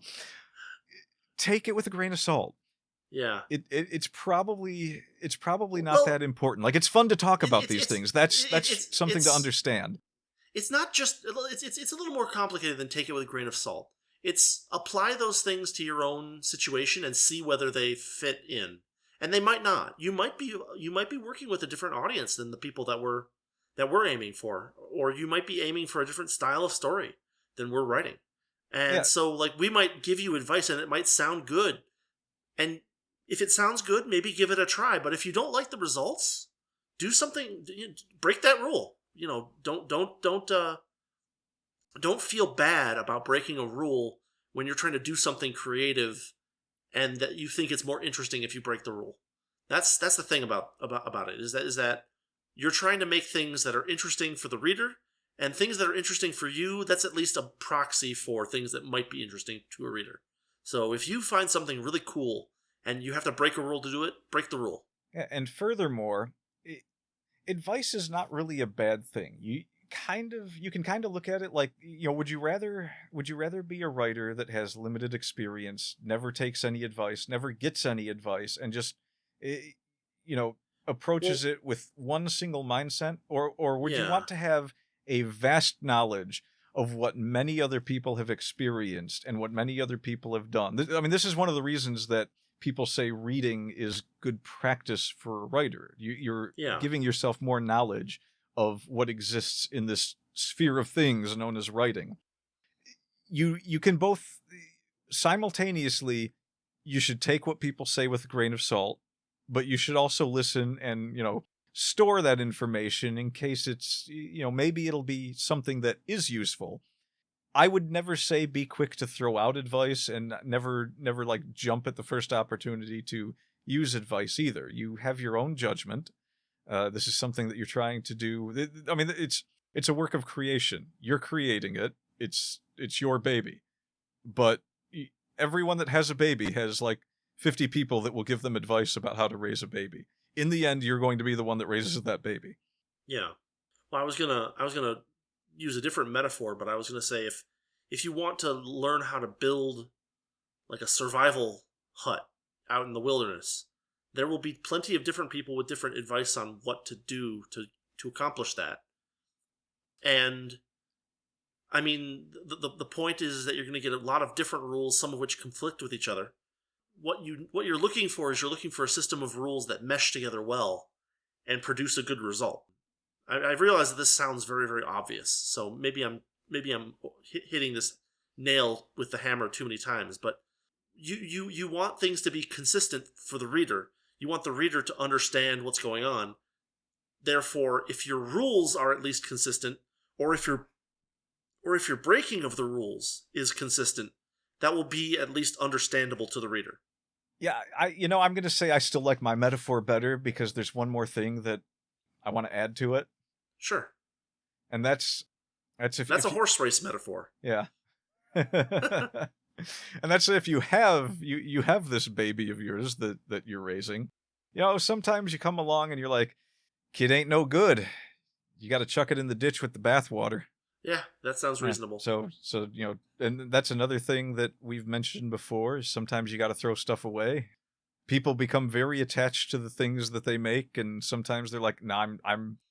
take it with a grain of salt. Yeah, it's probably not that important. Like, it's fun to talk about these things. That's something to understand. It's not just it's a little more complicated than take it with a grain of salt. It's apply those things to your own situation and see whether they fit in. And they might not. You might be working with a different audience than the people that we're aiming for, or you might be aiming for a different style of story than we're writing. And so, like, we might give you advice and it might sound good. And if it sounds good, maybe give it a try. But if you don't like the results, do something. Break that rule. Don't feel bad about breaking a rule when you're trying to do something creative, and that you think it's more interesting if you break the rule. That's the thing about it is that you're trying to make things that are interesting for the reader, and things that are interesting for you. That's at least a proxy for things that might be interesting to a reader. So if you find something really cool and you have to break a rule to do it, break the rule. Yeah, and furthermore, advice is not really a bad thing. You can kind of look at it like, would you rather be a writer that has limited experience, never takes any advice, never gets any advice, and just approaches it with one single mindset, or would you want to have a vast knowledge of what many other people have experienced and what many other people have done? This is one of the reasons that people say reading is good practice for a writer. You're giving yourself more knowledge of what exists in this sphere of things known as writing. You can both simultaneously, you should take what people say with a grain of salt, but you should also listen and, store that information in case it's, maybe it'll be something that is useful. I would never say be quick to throw out advice, and never like jump at the first opportunity to use advice either. You have your own judgment. This is something that you're trying to do. It's a work of creation. You're creating it. It's your baby. But everyone that has a baby has like 50 people that will give them advice about how to raise a baby. In the end, you're going to be the one that raises that baby. Yeah. Well, I was gonna use a different metaphor, but I was gonna say if you want to learn how to build like a survival hut out in the wilderness, there will be plenty of different people with different advice on what to do to accomplish that. And the point is that you're going to get a lot of different rules, some of which conflict with each other. What you're looking for is a system of rules that mesh together well and produce a good result. I realize that this sounds very, very obvious, so maybe I'm hitting this nail with the hammer too many times, but you want things to be consistent for the reader. You want the reader to understand what's going on. Therefore, if your rules are at least consistent, or if your breaking of the rules is consistent, that will be at least understandable to the reader. Yeah, I'm going to say I still like my metaphor better because there's one more thing that I want to add to it. Sure. And that's a horse race metaphor. Yeah. And that's if you have this baby of yours that you're raising. Sometimes you come along and you're like, kid ain't no good. You got to chuck it in the ditch with the bathwater. Yeah, that sounds reasonable. So and that's another thing that we've mentioned before, is sometimes you got to throw stuff away. People become very attached to the things that they make, and sometimes they're like, "Nah,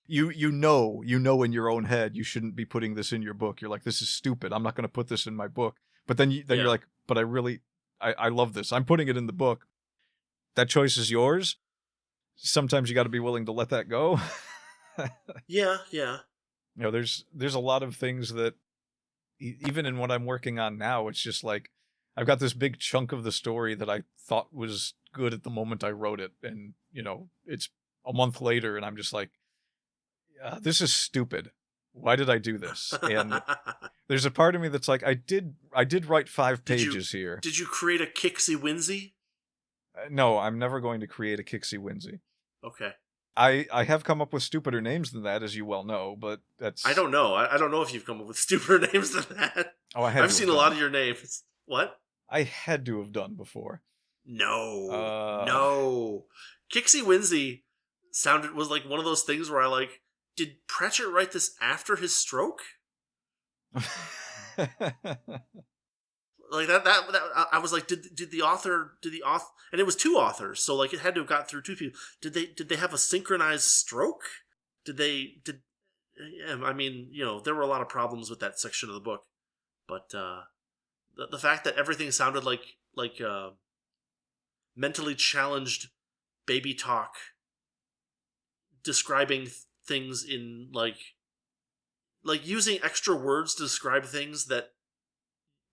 you know in your own head you shouldn't be putting this in your book. You're like, this is stupid. I'm not going to put this in my book." But then you're like, "But I love this. I'm putting it in the book." That choice is yours. Sometimes you got to be willing to let that go. Yeah. There's a lot of things that even in what I'm working on now, it's just like, I've got this big chunk of the story that I thought was good at the moment I wrote it, and it's a month later, and I'm just like, this is stupid. Why did I do this? And there's a part of me that's like, I did write 5 pages here. Did you create a Kixie Winsy? No, I'm never going to create a Kixie Winsy. Okay. I have come up with stupider names than that, as you well know, but that's... I don't know. I don't know if you've come up with stupider names than that. Oh, I've seen a lot of your names. What? I had to have done before. No. No. Kixie Winsy was like one of those things where I like, did Pratchett write this after his stroke? Like that I was like, did the author, and it was 2 authors, so like it had to have got through 2 people. Did they have a synchronized stroke? I mean, there were a lot of problems with that section of the book, but the fact that everything sounded like mentally challenged baby talk, describing things in like using extra words to describe things that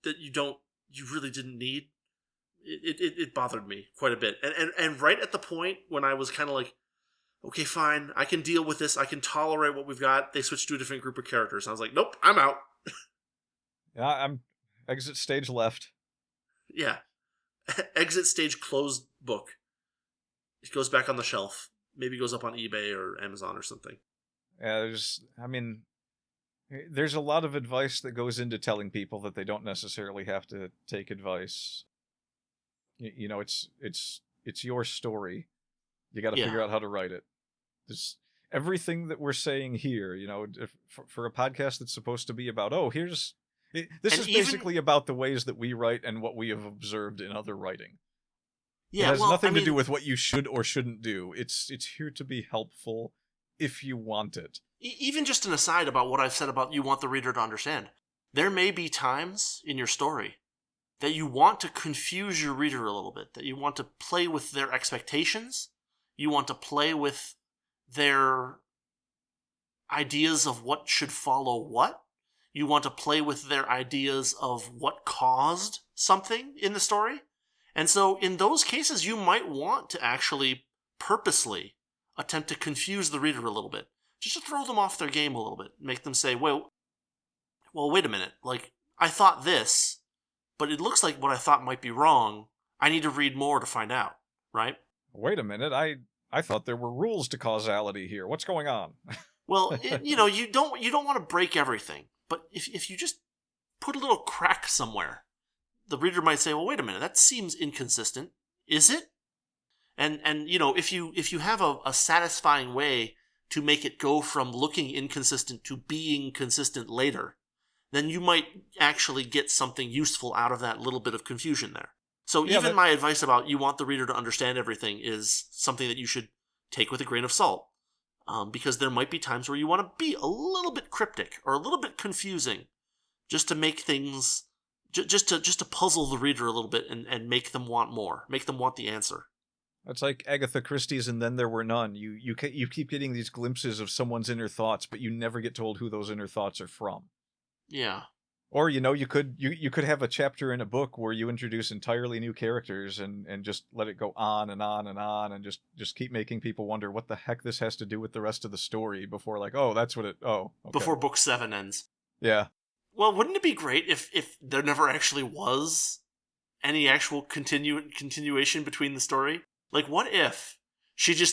you really didn't need. It bothered me quite a bit. And right at the point when I was kind of like, okay, fine, I can deal with this, I can tolerate what we've got, they switched to a different group of characters. And I was like, nope, I'm out. Yeah, I'm exit stage left. Yeah. Exit stage closed book. It goes back on the shelf. Maybe goes up on eBay or Amazon or something. Yeah, there's a lot of advice that goes into telling people that they don't necessarily have to take advice. It's your story. You got to figure out how to write it. Everything that we're saying here, for a podcast that's supposed to be about, this is basically about the ways that we write and what we have observed in other writing. Yeah, it has nothing to do with what you should or shouldn't do. It's here to be helpful if you want it. Even just an aside about what I've said about you want the reader to understand. There may be times in your story that you want to confuse your reader a little bit, that you want to play with their expectations, you want to play with their ideas of what should follow what, you want to play with their ideas of what caused something in the story. And so in those cases, you might want to actually purposely attempt to confuse the reader a little bit, just to throw them off their game a little bit, make them say, well, wait a minute, like, I thought this, but it looks like what I thought might be wrong. I need to read more to find out, right? Wait a minute, I thought there were rules to causality here. What's going on? Well, you don't want to break everything, but if you just put a little crack somewhere, the reader might say, well, wait a minute, that seems inconsistent. Is it? And if you have a satisfying way to make it go from looking inconsistent to being consistent later, then you might actually get something useful out of that little bit of confusion there. So my advice about you want the reader to understand everything is something that you should take with a grain of salt, because there might be times where you want to be a little bit cryptic or a little bit confusing, just to make things, just to puzzle the reader a little bit and make them want more, make them want the answer. It's like Agatha Christie's And Then There Were None. You keep getting these glimpses of someone's inner thoughts, but you never get told who those inner thoughts are from. Yeah. Or, you could have a chapter in a book where you introduce entirely new characters and just let it go on and on and on and just keep making people wonder what the heck this has to do with the rest of the story before that's what it... Oh, okay. Before book 7 ends. Yeah. Well, wouldn't it be great if there never actually was any actual continuation between the story? Like, what if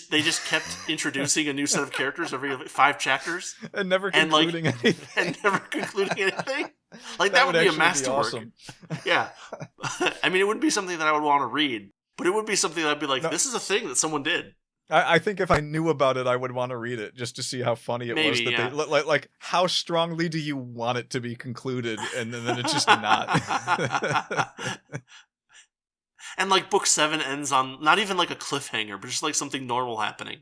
they just kept introducing a new set of characters every 5 chapters and never concluding anything? And never concluding anything? Like, that would be a masterwork. Awesome. Yeah. I mean, it wouldn't be something that I would want to read, but it would be something that I'd be like, this is a thing that someone did. I think if I knew about it, I would want to read it just to see how funny it was. That they like how strongly do you want it to be concluded, and then it's just not. And like book 7 ends on not even like a cliffhanger, but just like something normal happening.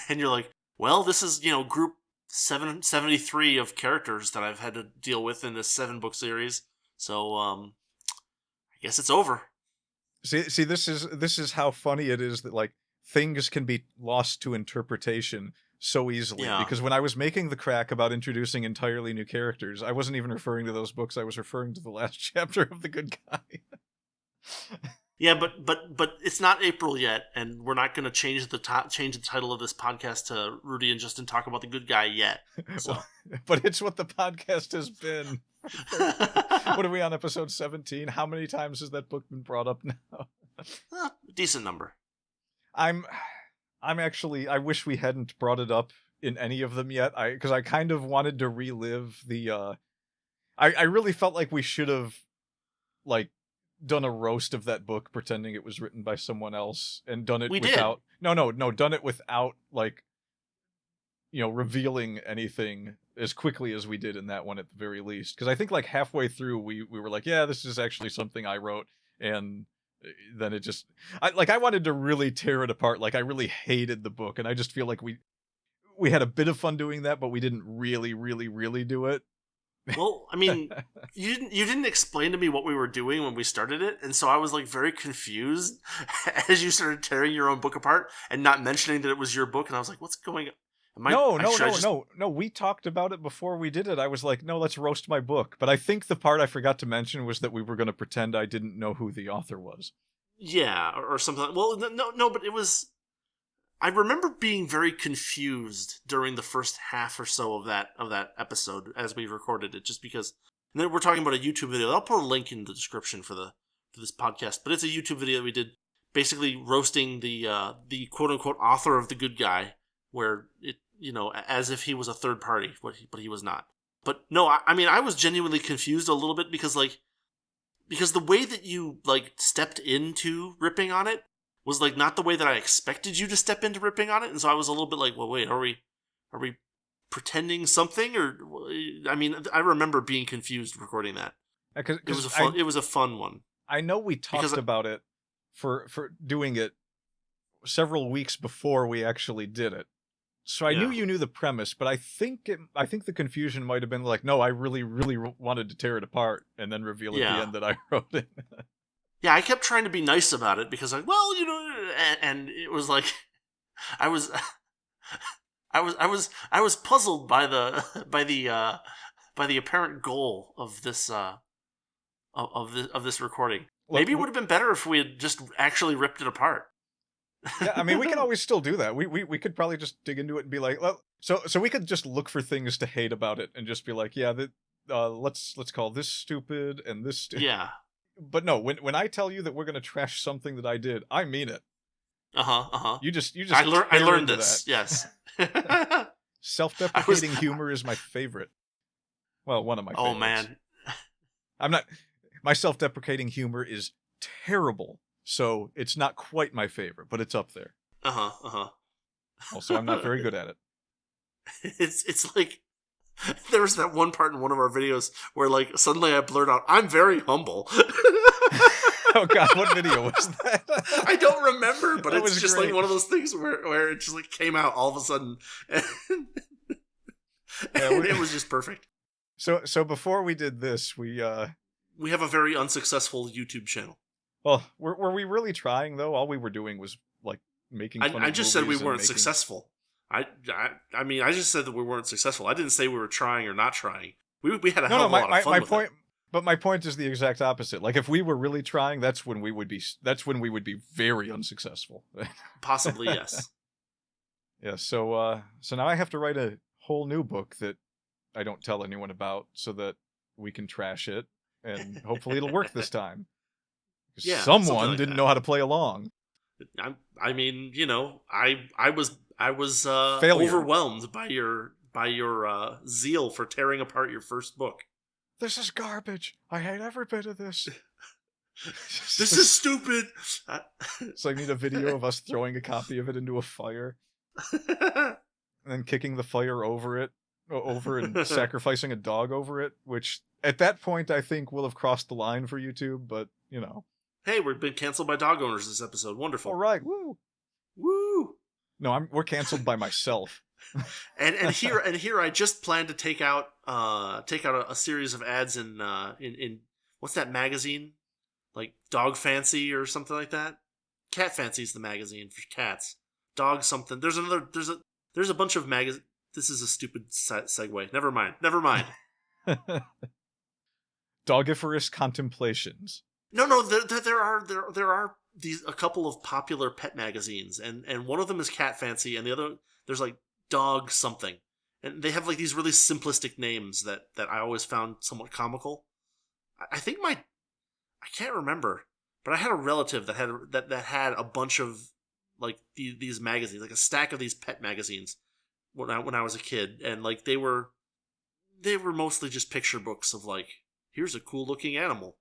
And you're like, well, this is, group 773 of characters that I've had to deal with in this 7-book series. So, I guess it's over. See, this is how funny it is that like things can be lost to interpretation so easily. Yeah. Because when I was making the crack about introducing entirely new characters, I wasn't even referring to those books. I was referring to the last chapter of The Good Guy. Yeah, but it's not April yet, and we're not going to change the title of this podcast to Rudy and Justin talk about The Good Guy yet. So, Well, but it's what the podcast has been. What are we on, episode 17? How many times has that book been brought up now? Decent number. I'm actually, I wish we hadn't brought it up in any of them yet. Because I kind of wanted to relive the. I really felt like we should have, like, done a roast of that book pretending it was written by someone else and done it without done it without, like, revealing anything as quickly as we did in that one at the very least. Because I think, like, halfway through we were like, yeah, this is actually something I wrote, and then it just I wanted to really tear it apart. Like, I really hated the book, and I just feel like we had a bit of fun doing that, but we didn't really do it. Well, I mean, you didn't explain to me what we were doing when we started it, and so I was, like, very confused as you started tearing your own book apart and not mentioning that it was your book, and I was like, what's going on? No. We talked about it before we did it. I was like, no, let's roast my book. But I think the part I forgot to mention was that we were going to pretend I didn't know who the author was. Yeah, or something. Well, no, but it was... I remember being very confused during the first half or so of that episode as we recorded it, just because. And then we're talking about a YouTube video. I'll put a link in the description for this podcast, but it's a YouTube video that we did, basically roasting the quote unquote author of The Good Guy, where it as if he was a third party, but he was not. But no, I mean, I was genuinely confused a little bit because the way that you, like, stepped into ripping on it was, like, not the way that I expected you to step into ripping on it, and so I was a little bit like, well, wait, are we pretending something? Or, I mean, I remember being confused recording that. It was a fun one. I know we talked about it for doing it several weeks before we actually did it, so I knew you knew the premise, but I think the confusion might have been like, no, I really wanted to tear it apart and then reveal at the end that I wrote it. Yeah, I kept trying to be nice about it because, like, well, and it was like, I was puzzled by the apparent goal of this of this recording. Maybe it would have been better if we had just actually ripped it apart. Yeah, I mean, we can always still do that. We could probably just dig into it and be like, well, so we could just look for things to hate about it and just be like, yeah, let's call this stupid and this stupid. Yeah. But no, when I tell you that we're gonna trash something that I did, I mean it. You just. I learned this. That. Yes. Self-deprecating humor is my favorite. Well, one of my favorites. Oh man. I'm not. My self-deprecating humor is terrible, so it's not quite my favorite, but it's up there. Also, I'm not very good at it. It's like, there was that one part in one of our videos where, like, suddenly I blurt out, "I'm very humble." Oh God, what video was that? I don't remember, but it's just great. Like one of those things where it just, like, came out all of a sudden, and it was just perfect. So before we did this, we have a very unsuccessful YouTube channel. Well, were we really trying though? All we were doing was, like, making fun of I just said we weren't successful. I mean, I just said that we weren't successful. I didn't say we were trying or not trying. We had a hell of a lot of fun with it. But my point is the exact opposite. Like, if we were really trying, that's when we would be very unsuccessful. Possibly, yes. Yeah. So now I have to write a whole new book that I don't tell anyone about, so that we can trash it, and hopefully it'll work this time. Yeah, someone didn't know how to play along. I mean, I was overwhelmed by your zeal for tearing apart your first book. This is garbage. I hate every bit of this. This is stupid. So I need a video of us throwing a copy of it into a fire, and then kicking the fire over and sacrificing a dog over it, which at that point I think will have crossed the line for YouTube, but Hey, we've been canceled by dog owners this episode. Wonderful. All right. Woo. Woo. No, we're canceled by myself. and here I just plan to take out a series of ads in what's that magazine, like Dog Fancy or something like that. Cat Fancy is the magazine for cats. Dog something. There's There's a bunch of magazines. This is a stupid segue. Never mind. Dogiferous Contemplations. No. There are a couple of popular pet magazines, and one of them is Cat Fancy, and the other there's like Dog something, and they have like these really simplistic names that I always found somewhat comical. I think I can't remember, but I had a relative that had a bunch of like these magazines, like a stack of these pet magazines when I was a kid, and like they were mostly just picture books of like, here's a cool looking animal,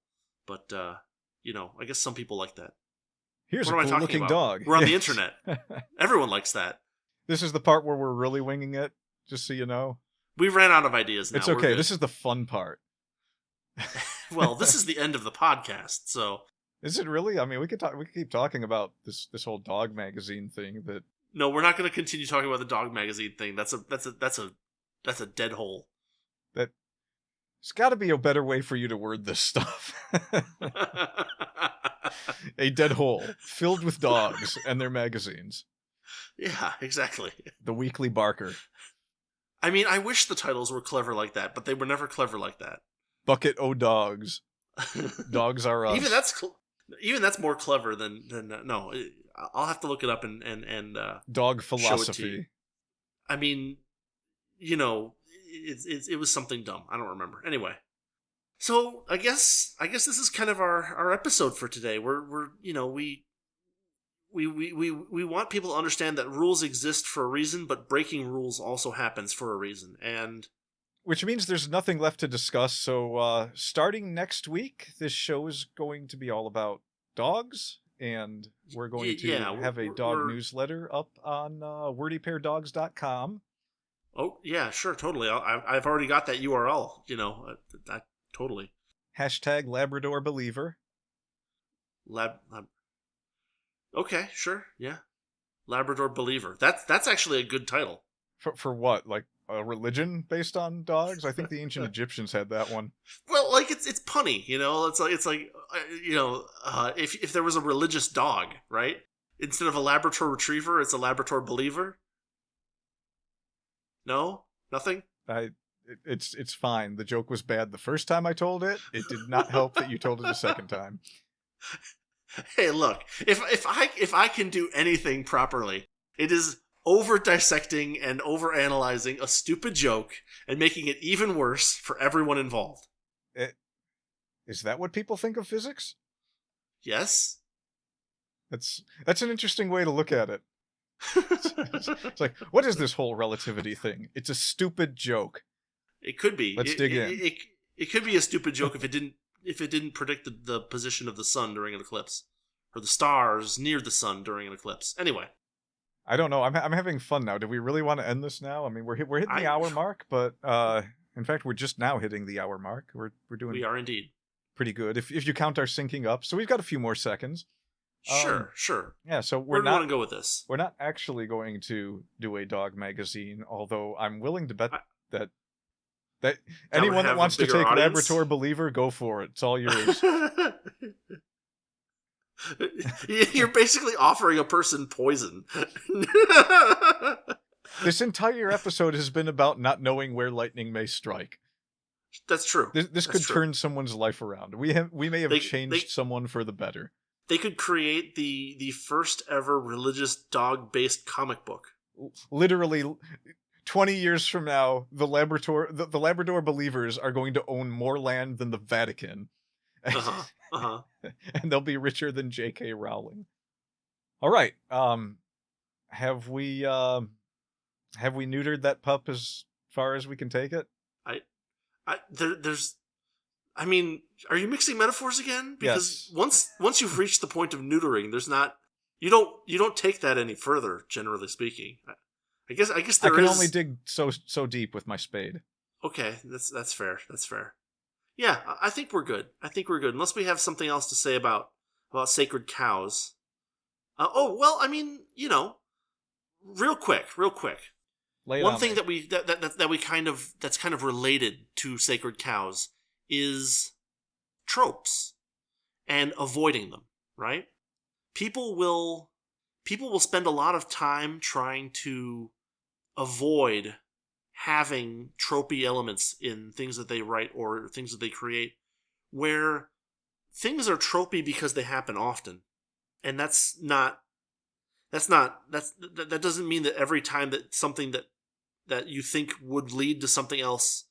but I guess some people like that. Here's a cool looking dog. We're on the internet. Everyone likes that. This is the part where we're really winging it, just so you know. We ran out of ideas now. It's okay. This is the fun part. Well, this is the end of the podcast, so. Is it really? I mean, we could keep talking about this whole dog magazine thing that. No, we're not going to continue talking about the dog magazine thing. That's a dead hole. There's got to be a better way for you to word this stuff. A dead hole filled with dogs and their magazines. Yeah, exactly. The Weekly Barker. I mean, I wish the titles were clever like that, but they were never clever like that. Bucket O' Dogs. Dogs Are Us. Even that's more clever than no. I'll have to look it up and Dog Philosophy. Show it to you. I mean, it was something dumb. I don't remember. Anyway, so I guess this is kind of our episode for today. We want people to understand that rules exist for a reason, but breaking rules also happens for a reason, and. Which means there's nothing left to discuss, so starting next week, this show is going to be all about dogs, and we're going to have a dog newsletter up on wordypairdogs.com. Oh, yeah, sure, totally. I've already got that URL, totally. Hashtag Labrador Believer. Okay, sure, yeah. Labrador Believer. That's actually a good title. For what? Like a religion based on dogs? I think the ancient Egyptians had that one. Well, like it's punny, It's like if there was a religious dog, right? Instead of a Labrador Retriever, it's a Labrador Believer. No, nothing. It's fine. The joke was bad the first time I told it. It did not help that you told it a second time. Hey, look, if I can do anything properly, it is over dissecting and over analyzing a stupid joke and making it even worse for everyone involved. Is that what people think of physics? Yes. That's an interesting way to look at it. It's like, what is this whole relativity thing? It's a stupid joke. It could be. Let's dig in. It could be a stupid joke if it didn't predict the position of the sun during an eclipse, or the stars near the sun during an eclipse. Anyway. I don't know. I'm having fun now. Do we really want to end this now? I mean, we're hitting the hour mark, but in fact, we're just now hitting the hour mark. We're doing. We are indeed pretty good if you count our syncing up. So we've got a few more seconds. Sure. Yeah. So where do you want to go with this? We're not actually going to do a dog magazine, although I'm willing to bet that anyone that wants to take audience? Labrador Believer, go for it. It's all yours. You're basically offering a person poison. This entire episode has been about not knowing where lightning may strike. That's true. This could turn someone's life around. We may have changed someone for the better. They could create the first ever religious dog-based comic book. Literally 20 years from now, the Labrador Believers are going to own more land than the Vatican. And they'll be richer than J.K. Rowling. All right. Have we neutered that pup as far as we can take it? I mean, are you mixing metaphors again? Because once you've reached the point of neutering, there's not you don't take that any further, generally speaking. I guess there is. I can only dig so deep with my spade. Okay, that's fair. That's fair. Yeah, I think we're good. Unless we have something else to say about sacred cows. Well, I mean, real quick. One thing that we that's kind of related to sacred cows is tropes and avoiding them, right? People will spend a lot of time trying to avoid having tropey elements in things that they write or things that they create, where things are tropey because they happen often, and that doesn't mean that every time that something that you think would lead to something else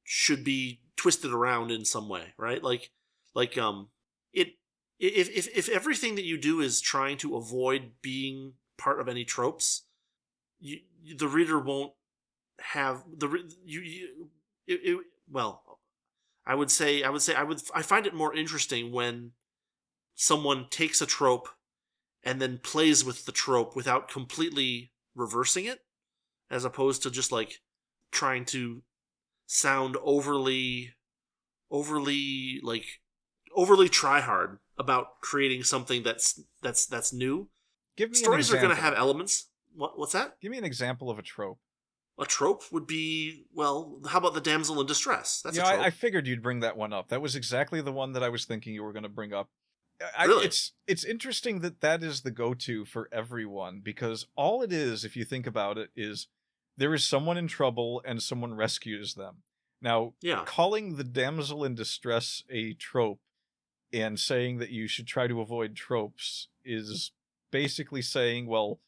should be twisted around in some way, right? It if everything that you do is trying to avoid being part of any tropes, the reader won't have well, I find it more interesting when someone takes a trope and then plays with the trope without completely reversing it, as opposed to just like trying to sound overly try hard about creating something that's new. Give me Stories an are going example. to have elements. What's that? Give me an example of a trope. A trope would be, well, how about the damsel in distress? That's a Yeah, trope. I figured you'd bring that one up. That was exactly the one that I was thinking you were going to bring up. Really? It's interesting that is the go-to for everyone, because all it is, if you think about it, is there is someone in trouble and someone rescues them. Now, Yeah. calling the damsel in distress a trope and saying that you should try to avoid tropes is basically saying, well,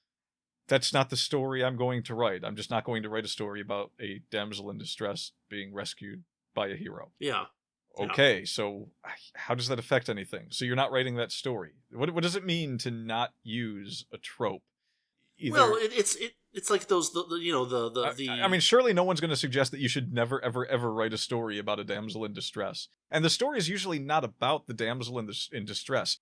that's not the story I'm going to write. I'm just not going to write a story about a damsel in distress being rescued by a hero. Yeah. Okay, so how does that affect anything? So you're not writing that story. What does it mean to not use a trope? Well, it's like those the I mean, surely no one's going to suggest that you should never ever write a story about a damsel in distress. And the story is usually not about the damsel in distress.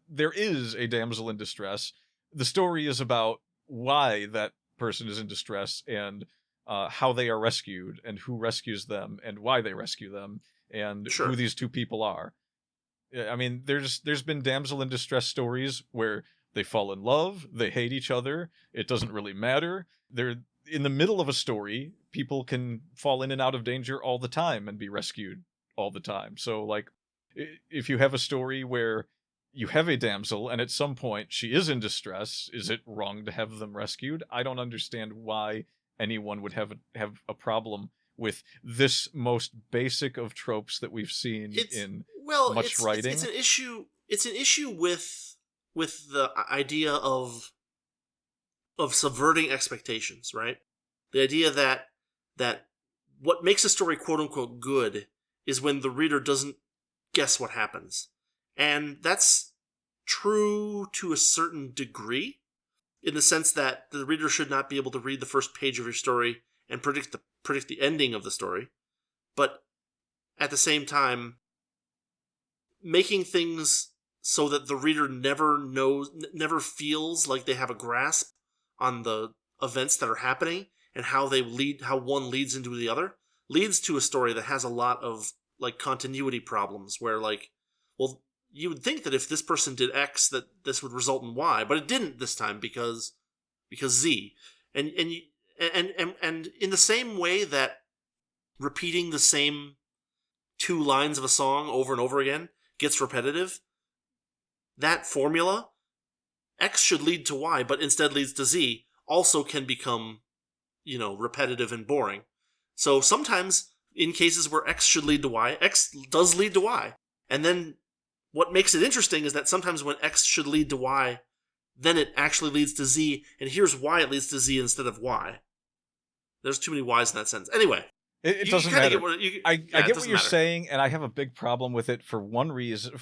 There is a damsel in distress. The story is about why that person is in distress and how they are rescued and who rescues them and why they rescue them and Sure. who these two people are. I mean, there's been damsel in distress stories where they fall in love, they hate each other, it doesn't really matter. They're in the middle of a story, people can fall in and out of danger all the time and be rescued all the time. So, like, if you have a story where you have a damsel and at some point she is in distress, is it wrong to have them rescued? I don't understand why anyone would have a problem with this most basic of tropes that we've seen in much writing. It's an issue. It's an issue with the idea of subverting expectations, right? The idea that what makes a story quote unquote good is when the reader doesn't guess what happens, and that's true to a certain degree, in the sense that the reader should not be able to read the first page of your story and predict the ending of the story, but at the same time, making things so that the reader never feels like they have a grasp on the events that are happening and how one leads into the other, leads to a story that has a lot of like continuity problems where, like, well, you would think that if this person did X that this would result in Y, but it didn't this time because Z. And in the same way that repeating the same two lines of a song over and over again gets repetitive, that formula, X should lead to Y, but instead leads to Z, also can become, repetitive and boring. So sometimes, in cases where X should lead to Y, X does lead to Y. And then what makes it interesting is that sometimes when X should lead to Y, then it actually leads to Z, and here's why it leads to Z instead of Y. There's too many Y's in that sentence. Anyway. It doesn't matter. I get what you're matter. saying, and I have a big problem with it for one reason.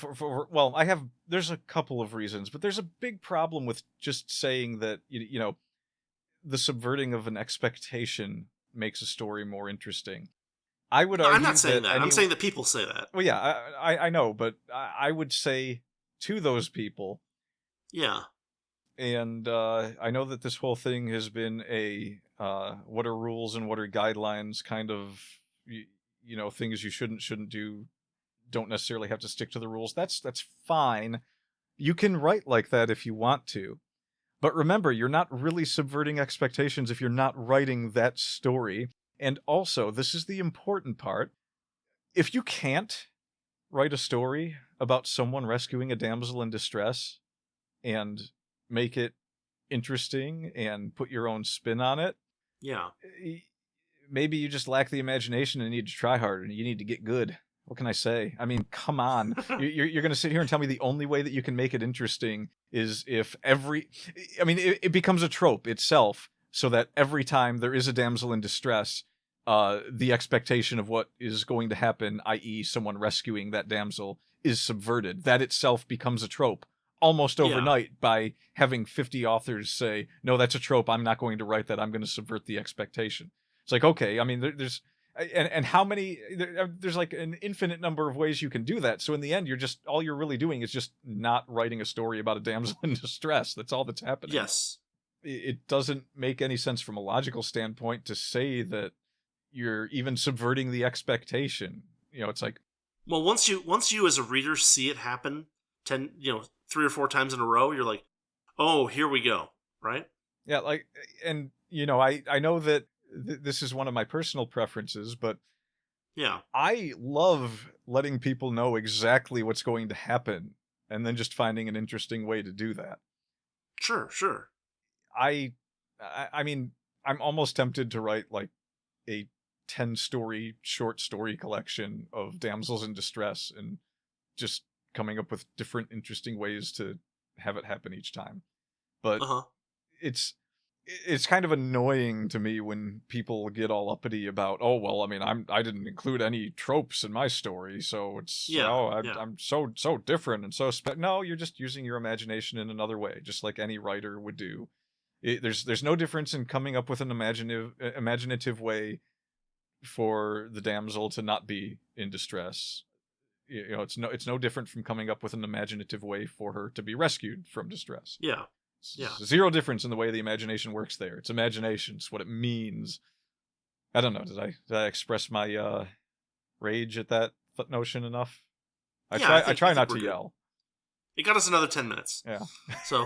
There's a couple of reasons, but there's a big problem with just saying that, the subverting of an expectation makes a story more interesting. I would argue I'm not saying that. I'm saying that people say that. Well, yeah, I know, but I would say to those people. Yeah. And I know that this whole thing has been a what are rules and what are guidelines kind of, things you shouldn't do, don't necessarily have to stick to the rules. That's fine. You can write like that if you want to. But remember, you're not really subverting expectations if you're not writing that story. And also, this is the important part. If you can't write a story about someone rescuing a damsel in distress and make it interesting and put your own spin on it. Yeah. Maybe you just lack the imagination and need to try harder and you need to get good. What can I say? I mean, come on. You're going to sit here and tell me the only way that you can make it interesting is if it becomes a trope itself, so that every time there is a damsel in distress, the expectation of what is going to happen, i.e. someone rescuing that damsel, is subverted. That itself becomes a trope almost overnight by having 50 authors say, no, that's a trope. I'm not going to write that. I'm going to subvert the expectation. It's like, okay, I mean, there's how many, there's like an infinite number of ways you can do that. So in the end, all you're really doing is just not writing a story about a damsel in distress. That's all that's happening. Yes. It doesn't make any sense from a logical standpoint to say that you're even subverting the expectation. It's like, well, once you as a reader see it happen 3 or 4 times in a row, you're like, oh, here we go. Right. Yeah. Like, and I know that this is one of my personal preferences, but yeah, I love letting people know exactly what's going to happen and then just finding an interesting way to do that. Sure. I mean, I'm almost tempted to write like a 10-story short story collection of damsels in distress and just coming up with different interesting ways to have it happen each time. But it's kind of annoying to me when people get all uppity about, oh, well, I mean, I didn't include any tropes in my story, so it's I'm so different and so no, you're just using your imagination in another way, just like any writer would do. There's no difference in coming up with an imaginative way for the damsel to not be in distress. It's no different from coming up with an imaginative way for her to be rescued from distress. Yeah. Zero difference in the way the imagination works there. It's imagination. It's what it means. I don't know. Did I express my rage at that notion enough? I try not to yell. It got us another 10 minutes. Yeah. So.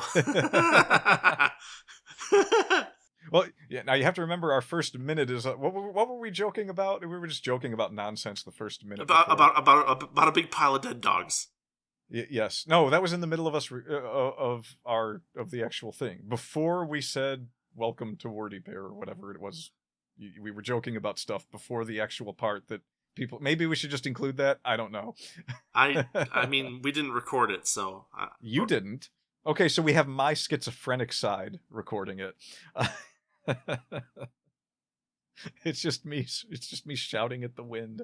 Well, yeah. Now you have to remember our first minute is what were we joking about? We were just joking about nonsense the first minute. About a big pile of dead dogs. Yes. No, that was in the middle of us of the actual thing. Before we said welcome to Wordy Pair or whatever it was, we were joking about stuff before the actual part that people. Maybe we should just include that. I don't know. I mean, we didn't record it, so you didn't. Okay, so we have my schizophrenic side recording it. It's just me. It's just me shouting at the wind.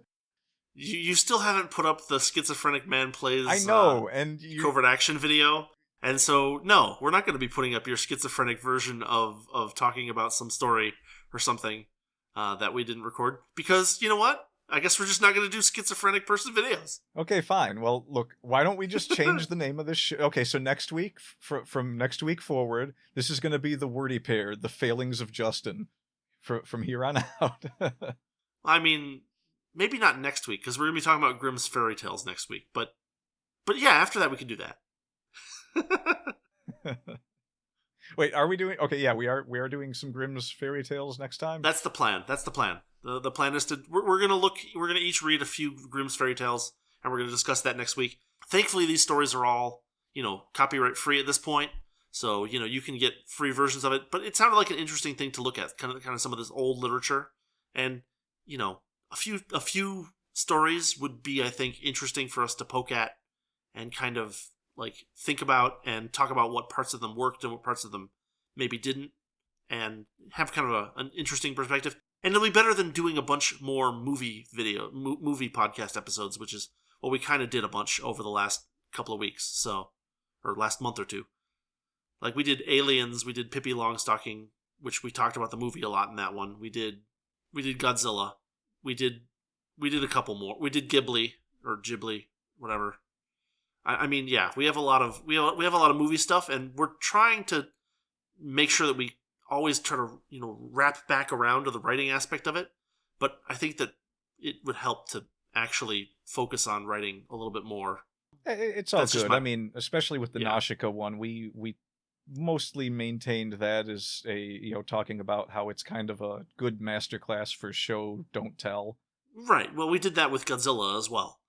You still haven't put up the schizophrenic man plays. I know, and covert action video, and so no, we're not going to be putting up your schizophrenic version of talking about some story or something that we didn't record because you know what? I guess we're just not going to do schizophrenic person videos. Okay, fine. Well, look, why don't we just change the name of this show? Okay, so next week, from next week forward, this is going to be the Wordy Pair, the failings of Justin, from here on out. I mean. Maybe not next week, because we're going to be talking about Grimm's fairy tales next week. But yeah, after that we can do that. Wait, are we doing... Okay, yeah, we are doing some Grimm's fairy tales next time? That's the plan. The plan is to... We're going to each read a few Grimm's fairy tales, and we're going to discuss that next week. Thankfully, these stories are all, copyright free at this point. So, you can get free versions of it. But it sounded like an interesting thing to look at, kind of some of this old literature. And, a few stories would be, I think, interesting for us to poke at and kind of like think about and talk about what parts of them worked and what parts of them maybe didn't, and have kind of an interesting perspective. And it'll be better than doing a bunch more movie podcast episodes, which is what we kind of did a bunch over the last couple of weeks, or last month or two. Like we did Aliens, we did Pippi Longstocking, which we talked about the movie a lot in that one. We did Godzilla. We did a couple more. We did Ghibli or Ghibli, whatever. I mean, yeah, we have a lot of movie stuff, and we're trying to make sure that we always try to wrap back around to the writing aspect of it. But I think that it would help to actually focus on writing a little bit more. It's all good. I mean, especially with the Nausicaa one, we mostly maintained that as a talking about how it's kind of a good masterclass for show don't tell. Right. Well, we did that with Godzilla as well,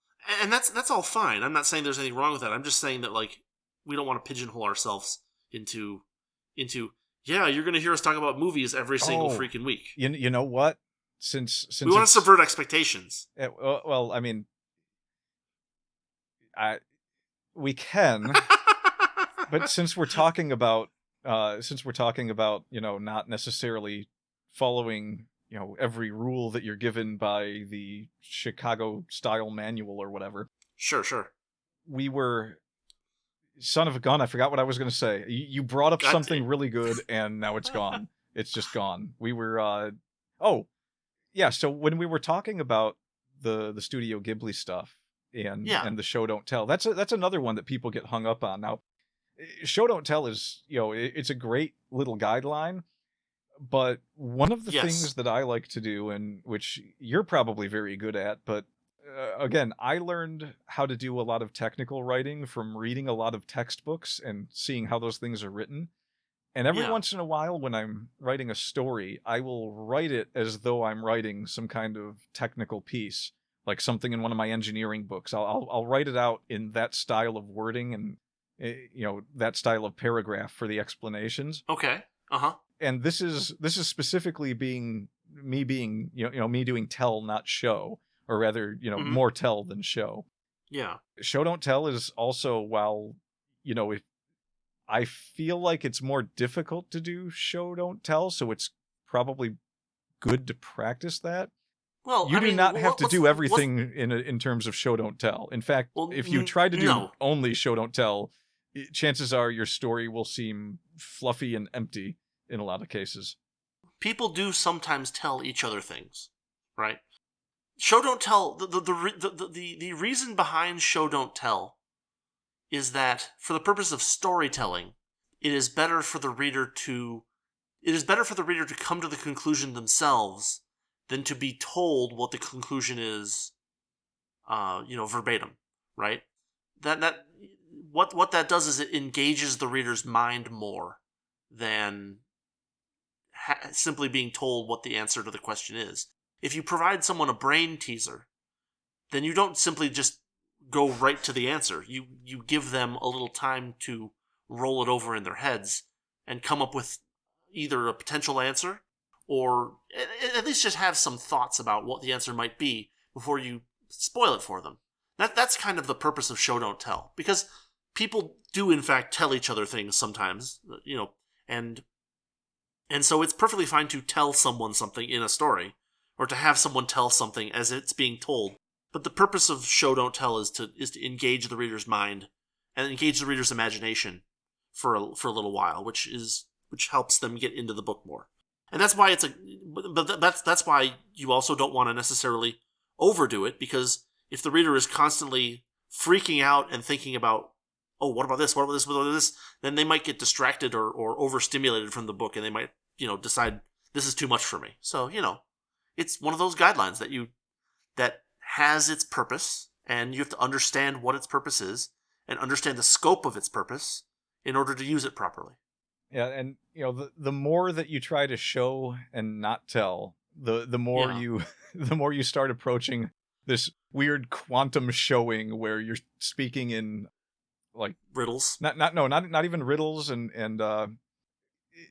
and that's all fine. I'm not saying there's anything wrong with that. I'm just saying that like we don't want to pigeonhole ourselves into Yeah, you're going to hear us talk about movies every single freaking week. You know what? Since we want to subvert expectations. Well, I mean, we can, but since we're talking about not necessarily following every rule that you're given by the Chicago style manual or whatever. Sure. We were. Son of a gun, I forgot what I was going to say. You brought up something really good, and now it's gone. It's just gone. We were, so when we were talking about the Studio Ghibli stuff and the show don't tell, that's another one that people get hung up on. Now, show don't tell is, it's a great little guideline, but one of the things that I like to do, and which you're probably very good at, but again, I learned how to do a lot of technical writing from reading a lot of textbooks and seeing how those things are written. And every once in a while when I'm writing a story, I will write it as though I'm writing some kind of technical piece, like something in one of my engineering books. I'll write it out in that style of wording and that style of paragraph for the explanations. Okay. Uh-huh. And this is specifically me doing tell, not show. Or rather, more tell than show. Yeah. Show don't tell is also, while, if I feel like it's more difficult to do show don't tell, so it's probably good to practice that. Well, you do not have to do everything in terms of show don't tell. In fact, if you try to do only show don't tell, chances are your story will seem fluffy and empty in a lot of cases. People do sometimes tell each other things, right? Show don't tell. The reason behind show don't tell is that for the purpose of storytelling, it is better for the reader to come to the conclusion themselves than to be told what the conclusion is, verbatim, right? What that does is it engages the reader's mind more than simply being told what the answer to the question is. If you provide someone a brain teaser, then you don't simply just go right to the answer. You give them a little time to roll it over in their heads and come up with either a potential answer or at least just have some thoughts about what the answer might be before you spoil it for them. That's kind of the purpose of show don't tell, because people do in fact tell each other things sometimes, and so it's perfectly fine to tell someone something in a story, or to have someone tell something as it's being told. But the purpose of show don't tell is to engage the reader's mind and engage the reader's imagination for a little while, which helps them get into the book more. And that's why that's why you also don't want to necessarily overdo it, because if the reader is constantly freaking out and thinking about, oh, what about this? What about this? What about this? Then they might get distracted or overstimulated from the book, and they might, decide this is too much for me. So, it's one of those guidelines that has its purpose, and you have to understand what its purpose is and understand the scope of its purpose in order to use it properly. Yeah, and the more that you try to show and not tell, the more you start approaching this weird quantum showing where you're speaking in like riddles. Not even riddles, and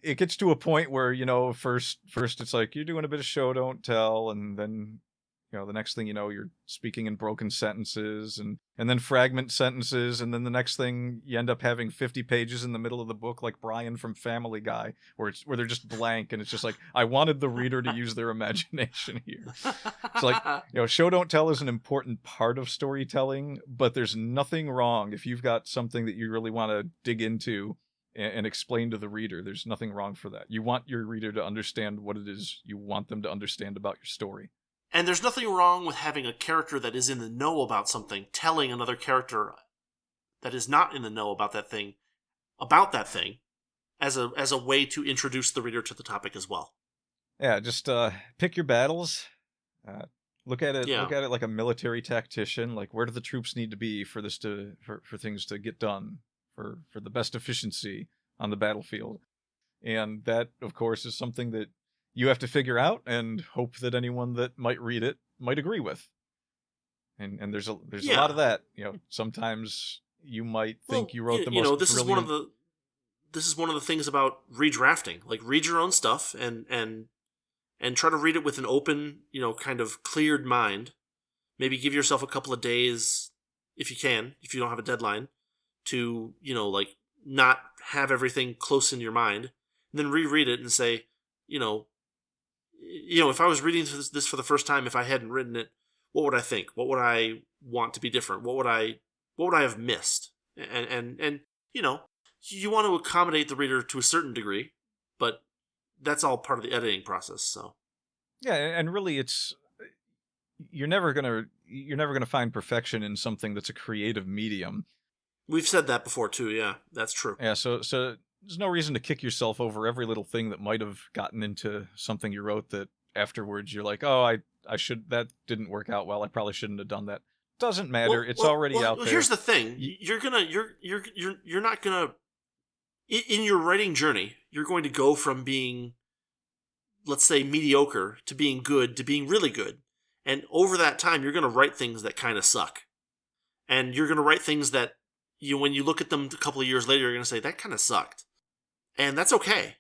it gets to a point where first it's like you're doing a bit of show don't tell, and then the next thing you're speaking in broken sentences and then fragment sentences, and then the next thing you end up having 50 pages in the middle of the book like Brian from Family Guy, where they're just blank, and it's just like, I wanted the reader to use their imagination here. It's like, show don't tell is an important part of storytelling, but there's nothing wrong if you've got something that you really want to dig into and explain to the reader. There's nothing wrong for that. You want your reader to understand what it is you want them to understand about your story. And there's nothing wrong with having a character that is in the know about something telling another character that is not in the know about that thing as a way to introduce the reader to the topic as well. Yeah, just pick your battles. Look at it like a military tactician. Like, where do the troops need to be for things to get done for the best efficiency on the battlefield? And that, of course, is something that you have to figure out and hope that anyone that might read it might agree with. And there's a lot of that. Sometimes you might think you wrote the most brilliant... this is one of the things about redrafting. Like, read your own stuff and try to read it with an open, kind of cleared mind. Maybe give yourself a couple of days, if you can, if you don't have a deadline, to, like, not have everything close in your mind. And then reread it and say, if I was reading this for the first time, if I hadn't written it, what would I think? What would I want to be different? What would I have missed? And you want to accommodate the reader to a certain degree, but that's all part of the editing process. So yeah, and really, you're never gonna find perfection in something that's a creative medium. We've said that before too. Yeah, that's true. Yeah, so there's no reason to kick yourself over every little thing that might have gotten into something you wrote that afterwards you're like, oh, that didn't work out well. I probably shouldn't have done that. Doesn't matter. It's already out there. Here's the thing. You're not gonna, in your writing journey, you're going to go from being, let's say, mediocre to being good to being really good. And over that time, you're going to write things that kind of suck. And you're going to write things that, when you look at them a couple of years later, you're going to say, that kind of sucked. And that's okay.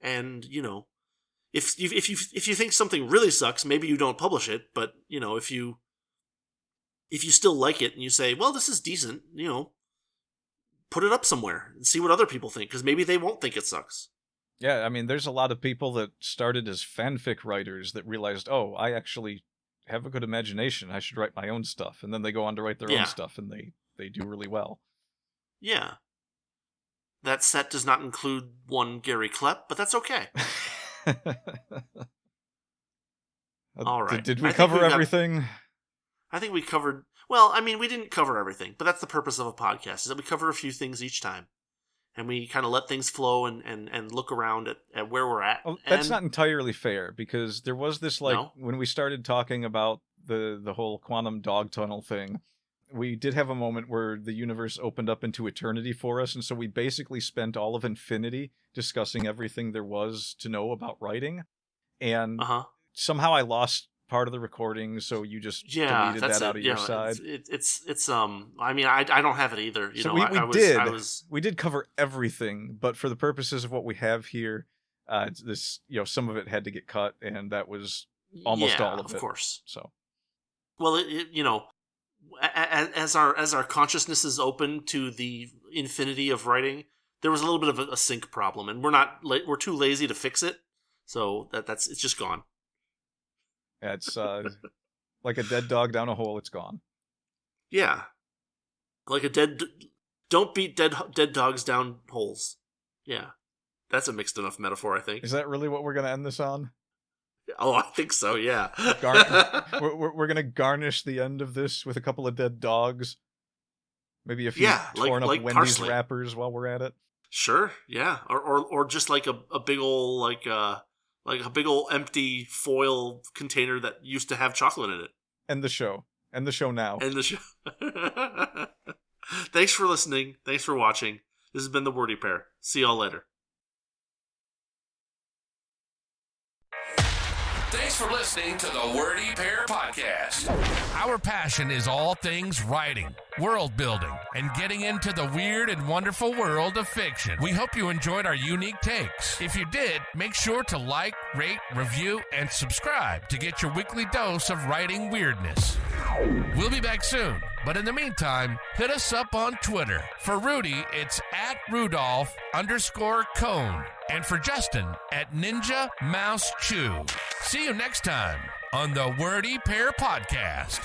And, if you think something really sucks, maybe you don't publish it. But, if you still like it and you say, well, this is decent, put it up somewhere and see what other people think, because maybe they won't think it sucks. Yeah, I mean, there's a lot of people that started as fanfic writers that realized, oh, I actually have a good imagination. I should write my own stuff. And then they go on to write their own stuff, and they do really well. Yeah. That set does not include one Gary Klepp, but that's okay. All right. Did we cover everything? I think we covered... Well, I mean, we didn't cover everything, but that's the purpose of a podcast, is that we cover a few things each time. And we kind of let things flow and look around at where we're at. Well, that's not entirely fair, because there was this, when we started talking about the whole quantum dog tunnel thing, we did have a moment where the universe opened up into eternity for us, and so we basically spent all of infinity discussing everything there was to know about writing. And somehow I lost part of the recording, so you just deleted that out of your side. It's I mean, I don't have it either. We did cover everything, but for the purposes of what we have here, this some of it had to get cut, and that was almost all of it. Of course. So, well, as our consciousness is open to the infinity of writing, there was a little bit of a sync problem, and we're too lazy to fix it, so it's just gone. Yeah, it's like a dead dog down a hole. It's gone. Yeah, like don't beat dead dogs down holes. Yeah, that's a mixed enough metaphor, I think. Is that really what we're gonna end this on? Oh, I think so. Yeah. We're gonna garnish the end of this with a couple of dead dogs. Maybe a few torn up Wendy's parsley wrappers while we're at it. Sure. Yeah. Or just like a big old like a big old empty foil container that used to have chocolate in it. End the show. End the show now. End the show. Thanks for listening. Thanks for watching. This has been the Wordy Pair. See y'all later. Thanks for listening to the Wordy Pair Podcast. Our passion is all things writing, world building, and getting into the weird and wonderful world of fiction. We hope you enjoyed our unique takes. If you did, make sure to like, rate, review, and subscribe to get your weekly dose of writing weirdness. We'll be back soon, but in the meantime, hit us up on Twitter. For Rudy, it's @Rudolph_Cone. And for Justin, @Ninja Mouse Chew. See you next time on the Wordy Pair Podcast.